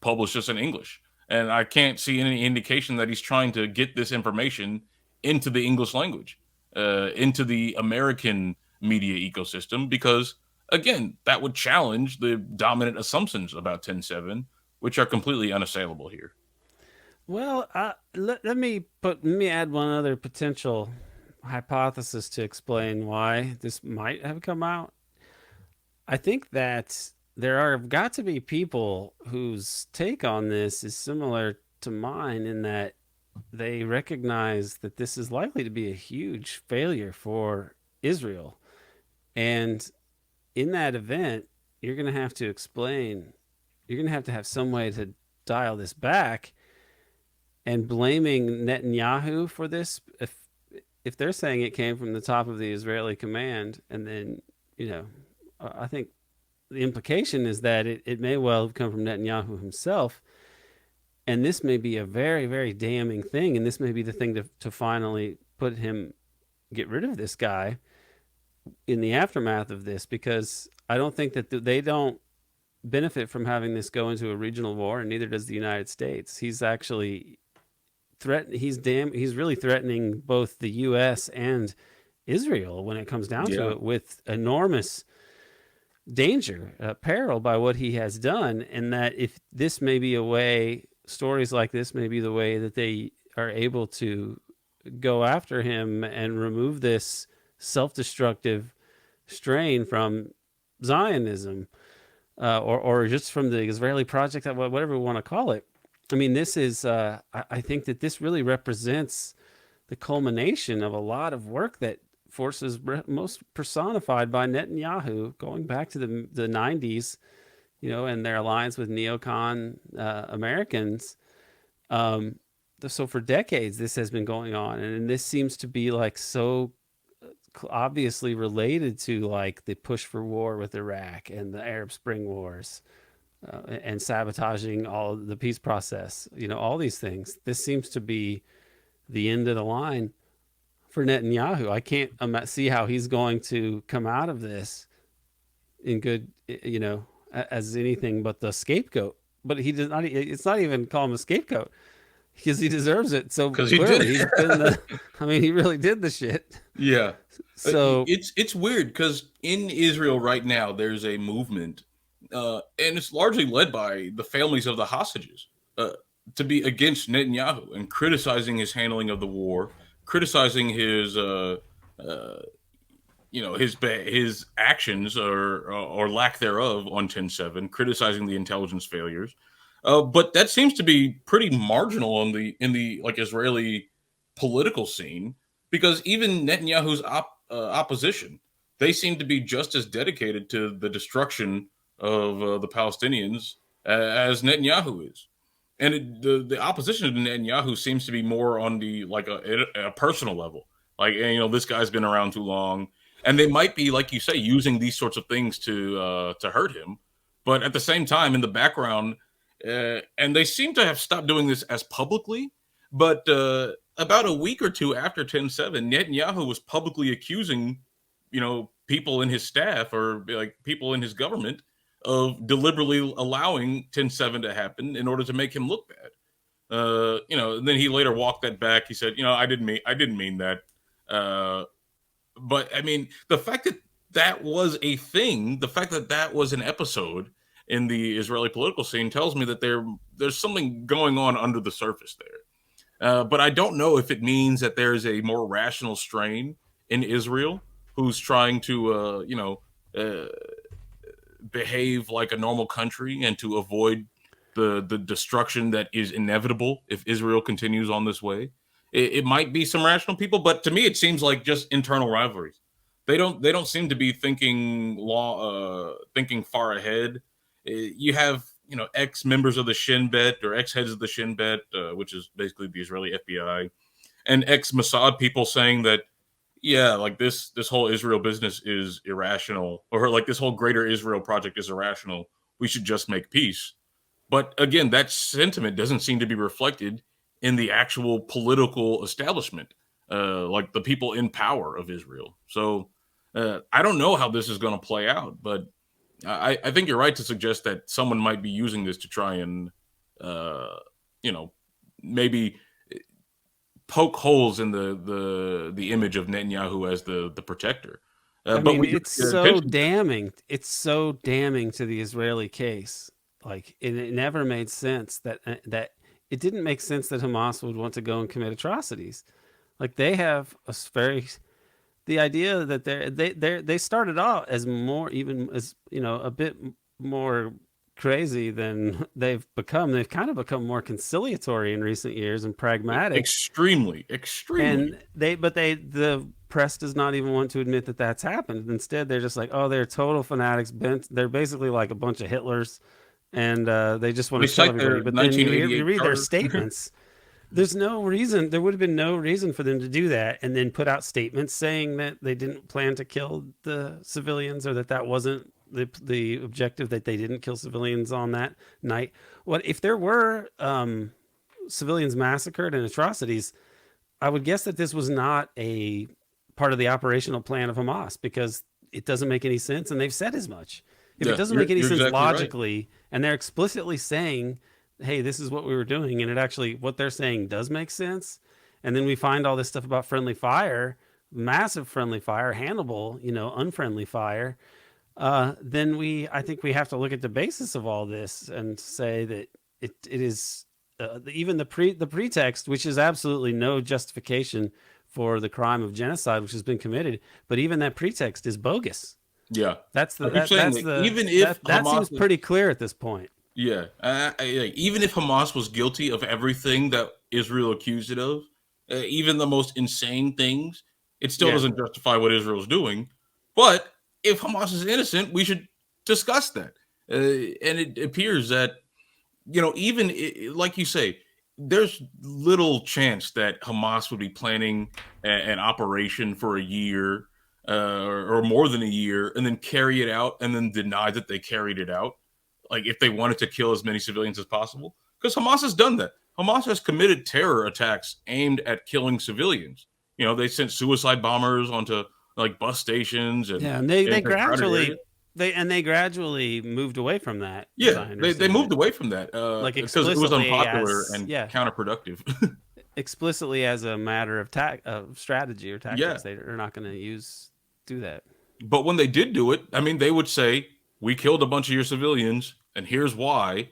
publish this in English. And I can't see any indication that he's trying to get this information into the English language, into the American media ecosystem, because, again, that would challenge the dominant assumptions about 10/7, which are completely unassailable here. Well, let me add one other potential hypothesis to explain why this might have come out. I think that there have got to be people whose take on this is similar to mine, in that they recognize that this is likely to be a huge failure for Israel. And in that event, you're going to have to explain, you're going to have some way to dial this back. And blaming Netanyahu for this, if they're saying it came from the top of the Israeli command, and then, I think the implication is that it may well have come from Netanyahu himself. And this may be a very, very damning thing. And this may be the thing to finally get rid of this guy in the aftermath of this, because I don't think that they don't benefit from having this go into a regional war, and neither does the United States. He's actually he's really threatening both the U.S. and Israel when it comes down to it, with enormous danger, peril by what he has done. And that if this may be a way, stories like this may be the way that they are able to go after him and remove this self-destructive strain from Zionism, or just from the Israeli project, whatever we want to call it. I mean, this is, I think that this really represents the culmination of a lot of work that forces most personified by Netanyahu, going back to the 90s, and their alliance with neocon Americans. So for decades, this has been going on. And this seems to be like so obviously related to like the push for war with Iraq and the Arab Spring Wars. And sabotaging all the peace process, all these things. This seems to be the end of the line for Netanyahu. I can't see how he's going to come out of this in good, as anything but the scapegoat. But he does not. It's not even call him a scapegoat, because he deserves it. So clearly, he's been he really did the shit. Yeah. So it's weird, because in Israel right now, there's a movement. And it's largely led by the families of the hostages, to be against Netanyahu and criticizing his handling of the war, criticizing his his actions or lack thereof on 10/7, criticizing the intelligence failures. But that seems to be pretty marginal in the like Israeli political scene, because even Netanyahu's opposition, they seem to be just as dedicated to the destruction of the Palestinians as Netanyahu is. And the opposition to Netanyahu seems to be more on the a personal level. Like, this guy's been around too long, and they might be, like you say, using these sorts of things to hurt him. But at the same time, in the background, and they seem to have stopped doing this as publicly. But about a week or two after 10/7, Netanyahu was publicly accusing people in his staff or like people in his government of deliberately allowing 10/7 to happen in order to make him look bad. And then he later walked that back. He said, I didn't mean that. But I mean, the fact that that was a thing, the fact that that was an episode in the Israeli political scene tells me that there's something going on under the surface there. But I don't know if it means that there's a more rational strain in Israel who's trying to, behave like a normal country and to avoid the destruction that is inevitable if Israel continues on this way. It might be some rational people, but to me, it seems like just internal rivalries. They don't seem to be thinking far ahead. You have ex members of the Shin Bet or ex heads of the Shin Bet, which is basically the Israeli FBI, and ex Mossad people saying that like this whole Israel business is irrational, or like this whole greater Israel project is irrational. We should just make peace. But again, that sentiment doesn't seem to be reflected in the actual political establishment, like the people in power of Israel. So I don't know how this is going to play out, but I think you're right to suggest that someone might be using this to try and, maybe poke holes in the image of Netanyahu as the protector. It's so damning. It's so damning to the Israeli case. Like it never made sense that it didn't make sense that Hamas would want to go and commit atrocities. Like they have the idea that they started out as a bit more crazy than they've become. They've kind of become more conciliatory in recent years and pragmatic. Extremely. And the press does not even want to admit that that's happened. Instead, they're just like, oh, they're total fanatics. They're basically like a bunch of Hitlers, and they just want to kill everybody. But then you read their statements. There's no reason. There would have been no reason for them to do that, and then put out statements saying that they didn't plan to kill the civilians, or that wasn't the objective, that they didn't kill civilians on that night. What if there were civilians massacred and atrocities? I would guess that this was not a part of the operational plan of Hamas, because it doesn't make any sense, and they've said as much. If it doesn't make any sense exactly logically, right, and they're explicitly saying, hey, this is what we were doing, and it actually, what they're saying does make sense, and then we find all this stuff about friendly fire, massive friendly fire, Hannibal, unfriendly fire, then I think we have to look at the basis of all this and say that it is even the pretext, which is absolutely no justification for the crime of genocide which has been committed, but even that pretext is bogus. Yeah, that seems pretty clear at this point. Yeah, even if Hamas was guilty of everything that Israel accused it of, even the most insane things, it still doesn't justify what Israel's doing. But if Hamas is innocent, we should discuss that. And it appears that, even like you say, there's little chance that Hamas would be planning an operation for a year or more than a year, and then carry it out and then deny that they carried it out. Like if they wanted to kill as many civilians as possible, because Hamas has done that. Hamas has committed terror attacks aimed at killing civilians. They sent suicide bombers onto like bus stations, and they gradually moved away from that. Yeah, they moved away from that, like because it was unpopular and counterproductive. Explicitly as a matter of strategy or tactics, they're not going to do that. But when they did do it, they would say, we killed a bunch of your civilians, and here's why,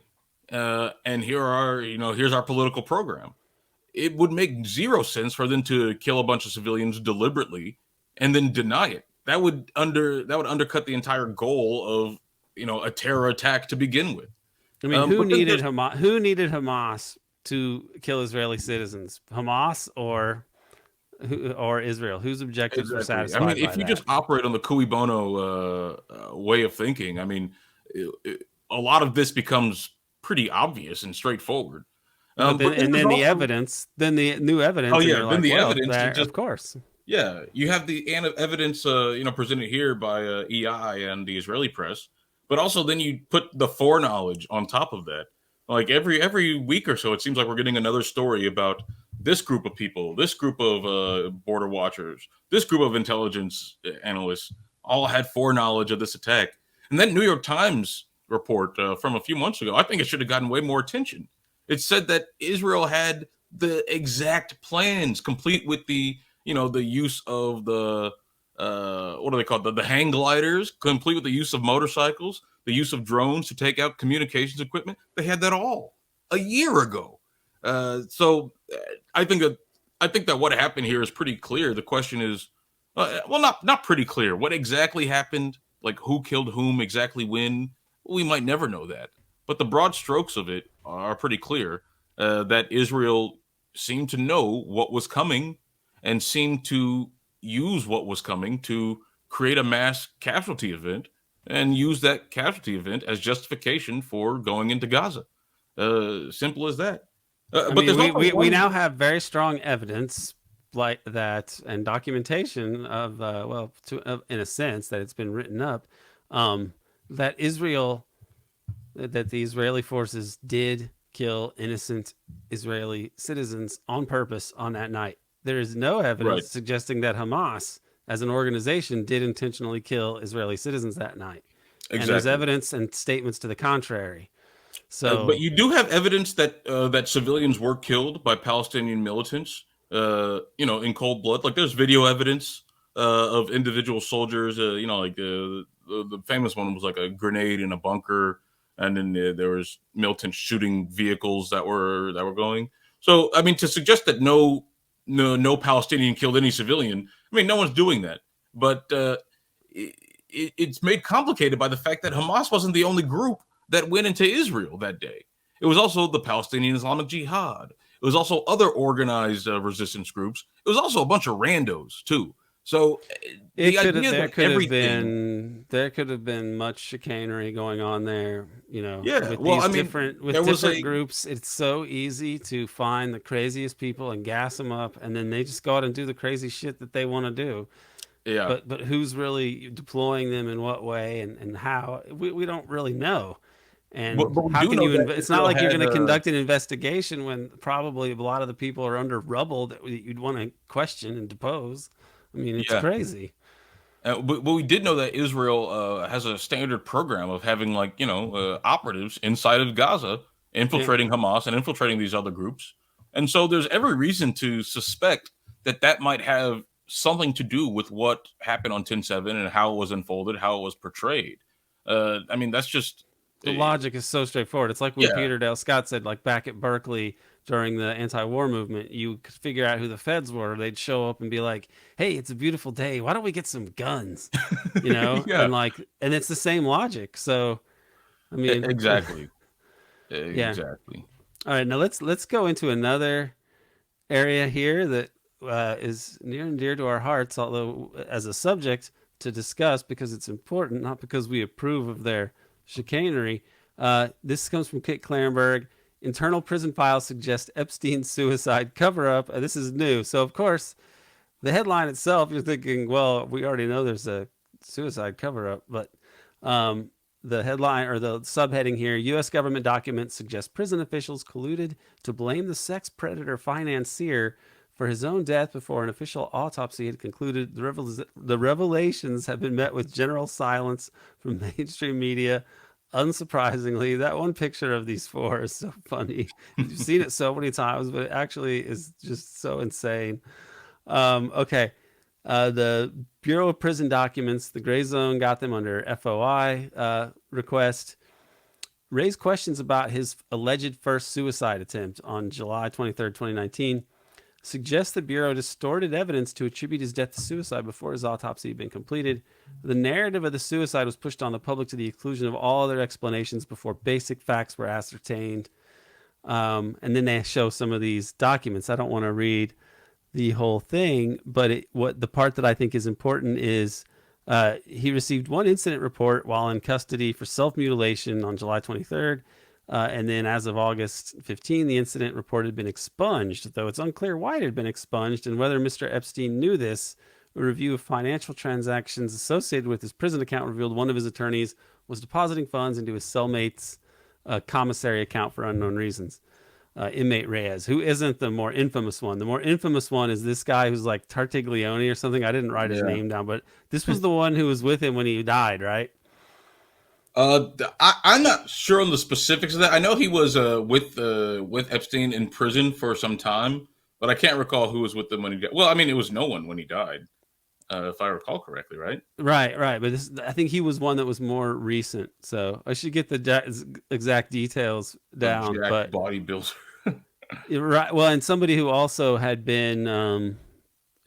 and here's our political program. It would make zero sense for them to kill a bunch of civilians deliberately and then deny it. That would undercut the entire goal of a terror attack to begin with. Who needed Hamas to kill Israeli citizens? Hamas or Israel? Whose objectives were satisfied? If you just operate on the cui bono way of thinking, a lot of this becomes pretty obvious and straightforward. Then the new evidence. Oh yeah, then the evidence. Of course. Yeah, you have the evidence, presented here by EI and the Israeli press, but also then you put the foreknowledge on top of that. Like every week or so, it seems like we're getting another story about this group of people, this group of border watchers, this group of intelligence analysts all had foreknowledge of this attack. And that New York Times report from a few months ago, I think it should have gotten way more attention. It said that Israel had the exact plans, complete with the use of the what are they called? The hang gliders, complete with the use of motorcycles, the use of drones to take out communications equipment. They had that all a year ago. So I think that what happened here is pretty clear. The question is, not pretty clear. What exactly happened? Like who killed whom exactly when? We might never know that. But the broad strokes of it are pretty clear. That Israel seemed to know what was coming and seemed to use what was coming to create a mass casualty event and use that casualty event as justification for going into Gaza. Simple as that. We now have very strong evidence like that and documentation of, in a sense, that it's been written up, that the Israeli forces did kill innocent Israeli citizens on purpose on that night. There is no evidence suggesting that Hamas, as an organization, did intentionally kill Israeli citizens that night. Exactly. And there's evidence and statements to the contrary. So, but you do have evidence that that civilians were killed by Palestinian militants, in cold blood. Like there's video evidence of individual soldiers. The famous one was like a grenade in a bunker, and then there was militants shooting vehicles that were going. So I mean, to suggest that no Palestinian killed any civilian, I mean, no one's doing that. But it's made complicated by the fact that Hamas wasn't the only group that went into Israel that day. It was also the Palestinian Islamic Jihad. It was also other organized resistance groups. It was also a bunch of randos too. So there could have been much chicanery going on there. With different groups, it's so easy to find the craziest people and gas them up, and then they just go out and do the crazy shit that they want to do. Yeah. But who's really deploying them in what way and how? We don't really know. And how can you? It's not like you're going to conduct an investigation when probably a lot of the people are under rubble that you'd want to question and depose. I mean, it's crazy. But we did know that Israel has a standard program of having operatives inside of Gaza infiltrating Hamas and infiltrating these other groups. And so there's every reason to suspect that might have something to do with what happened on 10/7 and how it was unfolded, how it was portrayed. I mean, that's just... The logic is so straightforward. It's like when Peter Dale Scott said, like back at Berkeley during the anti-war movement, you could figure out who the feds were. They'd show up and be like, "Hey, it's a beautiful day. Why don't we get some guns?" And it's the same logic. So, I mean, exactly. Exactly. All right, now let's go into another area here that is near and dear to our hearts, although as a subject to discuss because it's important, not because we approve of their chicanery. This comes from Kit Clarenberg. Internal prison files suggest Epstein's suicide cover-up. This is new. So, of course, the headline itself, you're thinking, well, we already know there's a suicide cover-up. But the headline or the subheading here, U.S. government documents suggest prison officials colluded to blame the sex predator financier for his own death before an official autopsy had concluded. The revelations have been met with general silence from mainstream media. Unsurprisingly, that one picture of these four is so funny. You've seen it so many times, but it actually is just so insane. The Bureau of Prison Documents, the Gray Zone got them under FOI request, raised questions about his alleged first suicide attempt on July 23rd, 2019. Suggests the Bureau distorted evidence to attribute his death to suicide before his autopsy had been completed. The narrative of the suicide was pushed on the public to the exclusion of all other explanations before basic facts were ascertained. And then they show some of these documents. I don't want to read the whole thing, but what the part that I think is important is he received one incident report while in custody for self-mutilation on July 23rd. And then as of August 15, the incident report had been expunged, though it's unclear why it had been expunged and whether Mr. Epstein knew this. A review of financial transactions associated with his prison account revealed one of his attorneys was depositing funds into his cellmate's commissary account for unknown reasons. inmate Reyes, who isn't the more infamous one. The more infamous one is this guy who's like Tartaglione or something. I didn't write his Yeah. name down, but this was the one who was with him when he died, right? I'm not sure on the specifics of that. I know he was with Epstein in prison for some time, but I can't recall who was with them when he died. Well, I mean, it was no one when he died, if I recall correctly, right? Right. But I think he was one that was more recent. So I should get the exact details down. Jack But bodybuilder. right. Well, and somebody who also had been,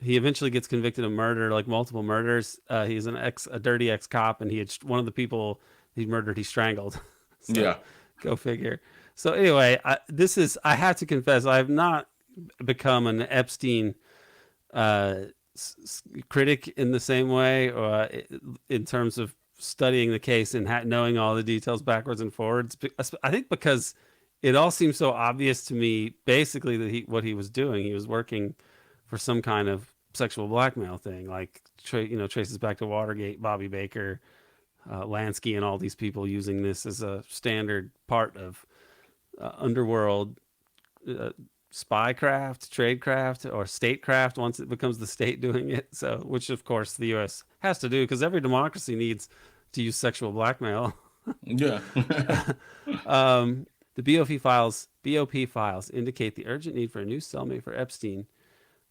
he eventually gets convicted of murder, like multiple murders. He's a dirty ex cop, and he had one of the people he murdered, he strangled. So, Yeah. go figure. So anyway, I have to confess, I have not become an Epstein critic in the same way, or in terms of studying the case and knowing all the details backwards and forwards. I think because it all seems so obvious to me, basically, that what he was doing, he was working for some kind of sexual blackmail thing, like traces back to Watergate, Bobby Baker, Lansky, and all these people using this as a standard part of underworld spycraft, tradecraft, or statecraft once it becomes the state doing it. So, which of course the U.S. has to do because every democracy needs to use sexual blackmail. Yeah. The BOP files indicate the urgent need for a new cellmate for Epstein.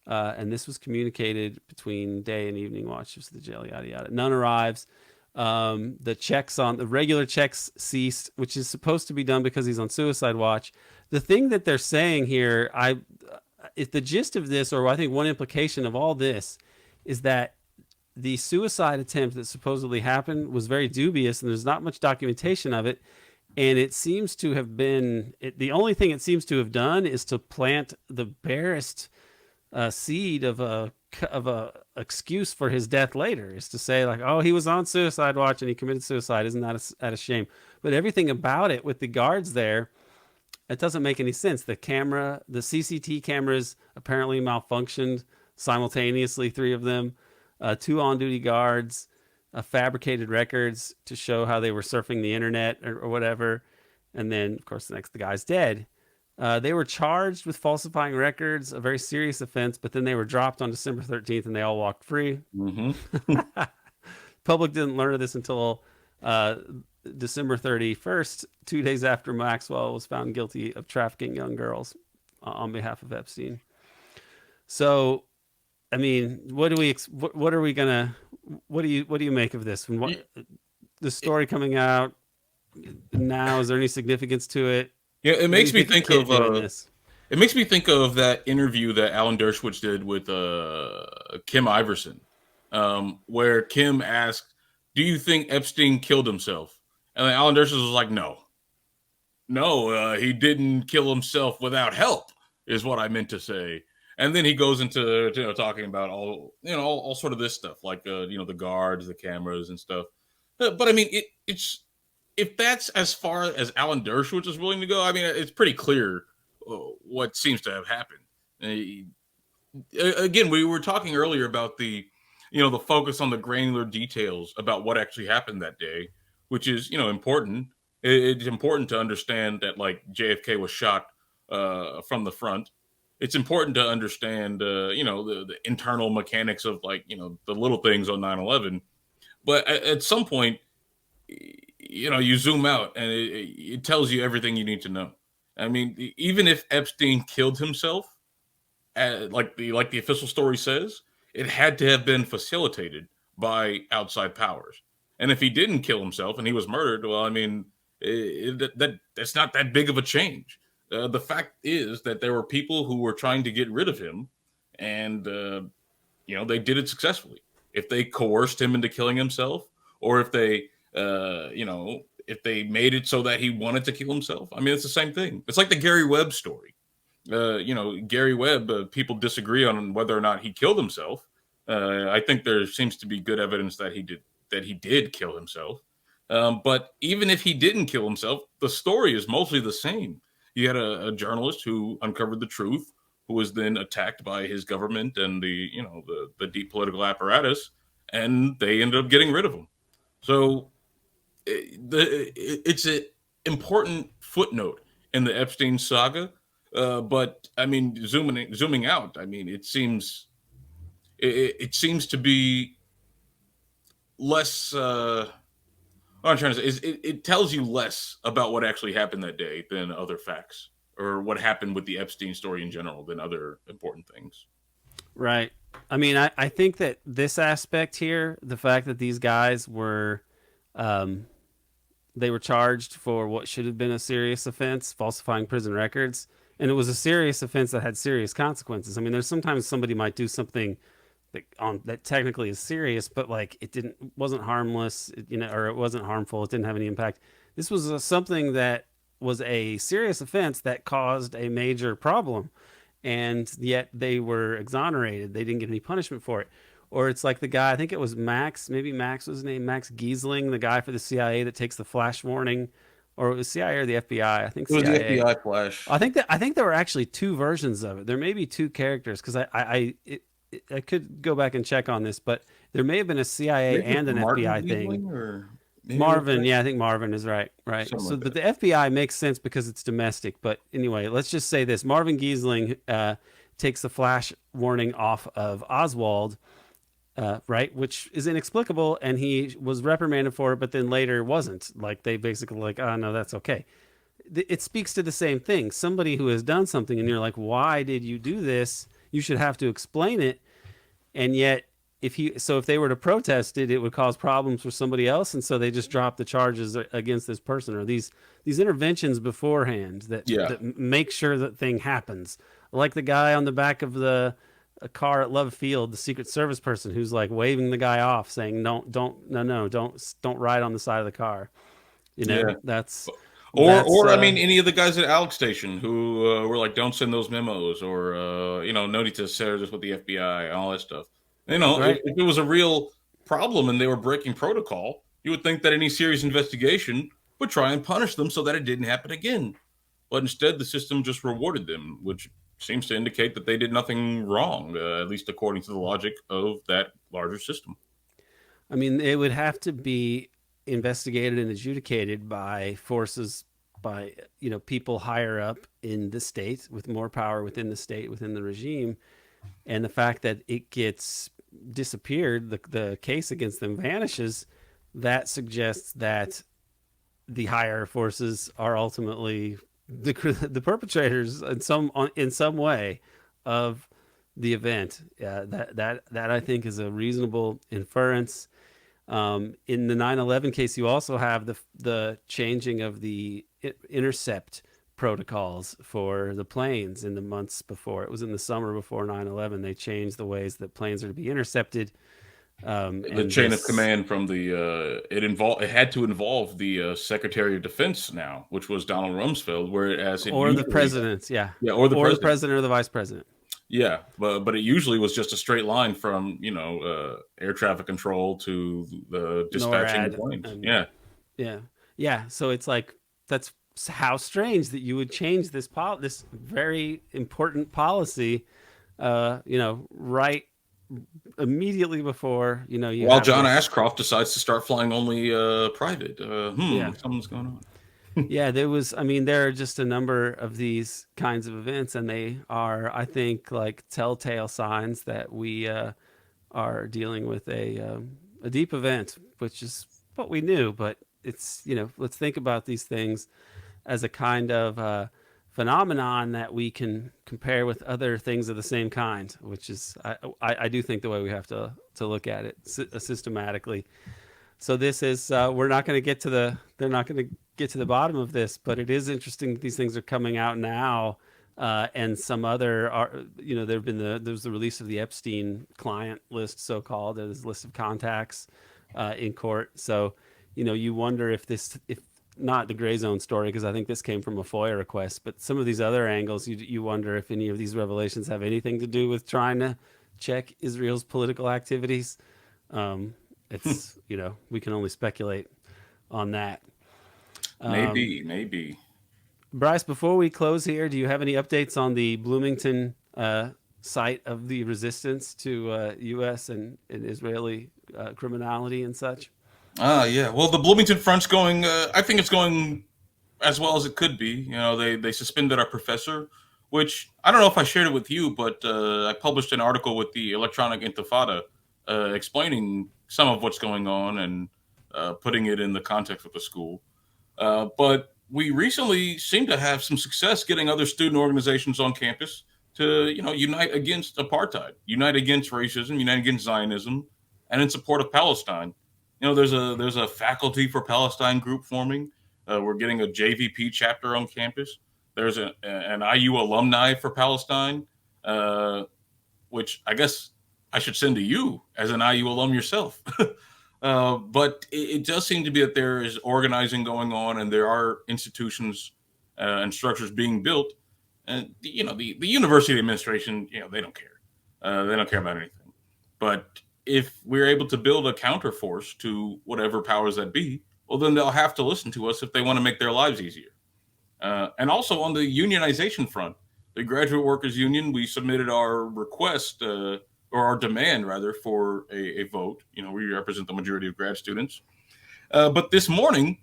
And this was communicated between day and evening watches of the jail, yada, yada. None arrives. The regular checks ceased, which is supposed to be done because he's on suicide watch. The thing that they're saying here, if the gist of this, or I think one implication of all this, is that the suicide attempt that supposedly happened was very dubious, and there's not much documentation of it. And it seems to have been the only thing it seems to have done is to plant the barest seed of a excuse for his death later, is to say like, oh, he was on suicide watch and he committed suicide. Isn't that a shame? But everything about it with the guards there, it doesn't make any sense. The CCT cameras apparently malfunctioned simultaneously, 3 of them, 2 on-duty guards, fabricated records to show how they were surfing the internet or whatever. And then, of course, the guy's dead. They were charged with falsifying records, a very serious offense, but then they were dropped on December 13th and they all walked free. Mm-hmm. Public didn't learn of this until December 31st, 2 days after Maxwell was found guilty of trafficking young girls on behalf of Epstein. So, I mean, what do you make of this? The story coming out now, is there any significance to it? Yeah, it makes me think of this? It makes me think of that interview that Alan Dershowitz did with Kim Iverson, where Kim asked, "Do you think Epstein killed himself?" And then Alan Dershowitz was like, "No, he didn't kill himself without help," is what I meant to say. And then he goes into talking about all sort of this stuff, like the guards, the cameras, and stuff. But I mean, it's if that's as far as Alan Dershowitz is willing to go, I mean, it's pretty clear what seems to have happened. Again, we were talking earlier about the focus on the granular details about what actually happened that day, which is important. It's important to understand that like JFK was shot from the front. It's important to understand the internal mechanics of the little things on 9/11. But at some point, you zoom out and it tells you everything you need to know. I mean, even if Epstein killed himself, like the official story says, it had to have been facilitated by outside powers. And if he didn't kill himself and he was murdered, well, I mean, that's not that big of a change. The fact is that there were people who were trying to get rid of him, and they did it successfully. If they coerced him into killing himself, or if they if they made it so that he wanted to kill himself, I mean, it's the same thing. It's like the Gary Webb story. Gary Webb, people disagree on whether or not he killed himself. I think there seems to be good evidence that he did kill himself. But even if he didn't kill himself, the story is mostly the same. You had a journalist who uncovered the truth, who was then attacked by his government and the deep political apparatus, and they ended up getting rid of him. So it's an important footnote in the Epstein saga But I mean, zooming out, I mean, it seems to be less. What I'm trying to say is it tells you less about what actually happened that day than other facts, or what happened with the Epstein story in general than other important things. Right. I mean, I think that this aspect here, the fact that these guys were, they were charged for what should have been a serious offense, falsifying prison records, and it was a serious offense that had serious consequences. I mean, there's sometimes somebody might do something that technically is serious, but like wasn't harmless, or it wasn't harmful. It didn't have any impact. This was something that was a serious offense that caused a major problem, and yet they were exonerated. They didn't get any punishment for it. Or it's like the guy, I think it was Max, maybe Max was his name, Max Giesling, the guy for the CIA that takes the flash warning, or it was CIA or the FBI. I think It was CIA. the FBI flash. I think there were actually two versions of it. There may be two characters because I could go back and check on this, but there may have been a CIA Maybe and an Martin FBI Giesling, thing. or maybe Marvin, yeah, I think Marvin is right. Something So, like but that. the FBI makes sense because it's domestic. But anyway, let's just say this: Marvin Giesling takes the flash warning off of Oswald, right, which is inexplicable, and he was reprimanded for it, but then later wasn't. Like they basically like, oh no, that's okay. It speaks to the same thing. Somebody who has done something, and you're like, why did you do this? You should have to explain it. And yet, if they were to protest it, it would cause problems for somebody else, and so they just dropped the charges against this person, or these interventions beforehand that make sure that thing happens. Like the guy on the back of a car at Love Field, the Secret Service person who's like waving the guy off, saying, don't ride on the side of the car." That's. Or I mean, any of the guys at Alex Station who were like, "Don't send those memos," or no need to share this with the FBI, and all that stuff. Right. If it was a real problem and they were breaking protocol, you would think that any serious investigation would try and punish them so that it didn't happen again. But instead, the system just rewarded them, which seems to indicate that they did nothing wrong, at least according to the logic of that larger system. I mean, it would have to be investigated and adjudicated by forces, by people higher up in the state with more power within the state, within the regime. And the fact that it gets disappeared, the case against them vanishes, that suggests that the higher forces are ultimately the perpetrators in some way of the event. That I think is a reasonable inference. In the 9/11 case, you also have the changing of the intercept protocols for the planes in the months before. It was in the summer before 9/11. They changed the ways that planes are to be intercepted. The chain of command from it had to involve the Secretary of Defense now, which was Donald Rumsfeld, whereas the president, or the president or the vice president. Yeah, but it usually was just a straight line from air traffic control to the dispatching planes. Yeah. So it's like that's how strange that you would change this very important policy, right immediately before while John Ashcroft decides to start flying only private. Something's going on. Yeah, there are just a number of these kinds of events, and they are, I think, like telltale signs that we are dealing with a deep event, which is what we knew. But it's let's think about these things as a kind of phenomenon that we can compare with other things of the same kind, which is I do think the way we have to look at it systematically. So this is they're not going to get to the bottom of this, but it is interesting that these things are coming out now, and some other there's the release of the Epstein client list, so-called. There's a list of contacts in court. So you wonder if not the gray zone story, because I think this came from a FOIA request, but some of these other angles, you wonder if any of these revelations have anything to do with trying to check Israel's political activities. It's we can only speculate on that. Maybe. Bryce, before we close here, do you have any updates on the Bloomington site of the resistance to U.S. and Israeli criminality and such? Yeah. Well, the Bloomington front's going. I think it's going as well as it could be. They suspended our professor which I don't know if I shared it with you, but I published an article with the Electronic Intifada explaining some of what's going on and putting it in the context of the school. But we recently seem to have some success getting other student organizations on campus to, unite against apartheid, unite against racism, unite against Zionism, and in support of Palestine. There's a faculty for Palestine group forming. We're getting a JVP chapter on campus. There's an IU alumni for Palestine, which I guess I should send to you as an IU alum yourself. But it does seem to be that there is organizing going on, and there are institutions and structures being built. And the university administration, they don't care. They don't care about anything. But if we're able to build a counterforce to whatever powers that be, well, then they'll have to listen to us if they want to make their lives easier. And also on the unionization front, the Graduate Workers Union, we submitted our request, or our demand rather, for a vote. We represent the majority of grad students. But this morning,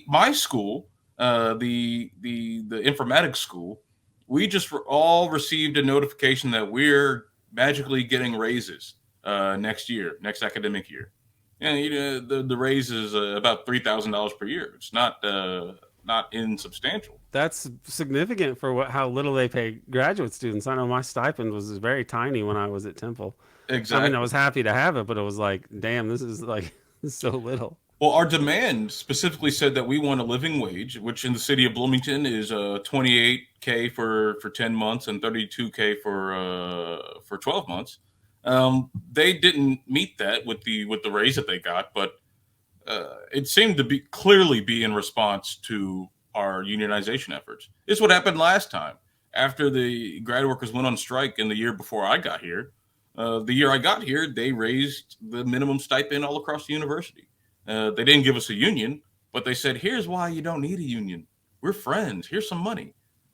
my school, the informatics school, we just all received a notification that we're magically getting raises next academic year. And the raise is about $3,000 per year. It's not insubstantial. That's significant for how little they pay graduate students. I know my stipend was very tiny when I was at Temple. Exactly. I mean, I was happy to have it, but it was like, damn, this is so little. Well, our demand specifically said that we want a living wage, which in the city of Bloomington is $28K for 10 months and $32K for 12 months. They didn't meet that with the raise that they got, but it seemed to clearly be in response to our unionization efforts. It's what happened last time after the grad workers went on strike in the year before I got here. The year I got here, they raised the minimum stipend all across the university. They didn't give us a union, but they said, here's why you don't need a union. We're friends. Here's some money.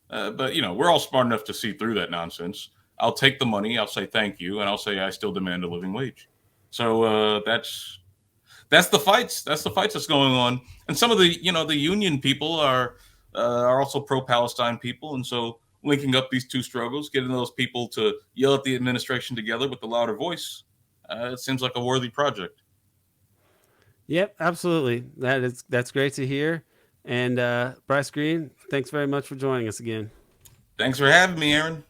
But we're all smart enough to see through that nonsense. I'll take the money. I'll say thank you, and I'll say I still demand a living wage. So that's the fights. That's the fights that's going on. And some of the the union people are also pro-Palestine people, and so linking up these two struggles, getting those people to yell at the administration together with a louder voice, it seems like a worthy project. Yep, absolutely. That's great to hear. And Bryce Greene, thanks very much for joining us again. Thanks for having me, Aaron.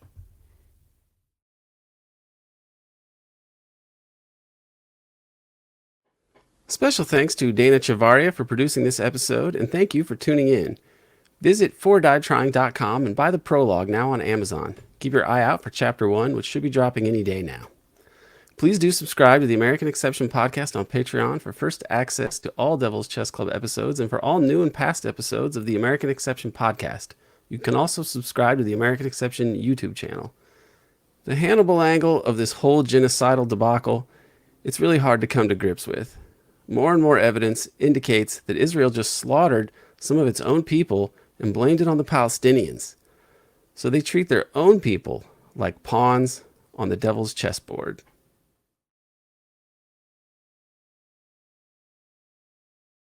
Special thanks to Dana Chavarria for producing this episode, and thank you for tuning in. Visit fordiedtrying.com and buy the prologue now on Amazon. Keep your eye out for Chapter 1, which should be dropping any day now. Please do subscribe to the American Exception podcast on Patreon for first access to all Devil's Chess Club episodes and for all new and past episodes of the American Exception podcast. You can also subscribe to the American Exception YouTube channel. The Hannibal angle of this whole genocidal debacle, it's really hard to come to grips with. More and more evidence indicates that Israel just slaughtered some of its own people and blamed it on the Palestinians. So they treat their own people like pawns on the devil's chessboard.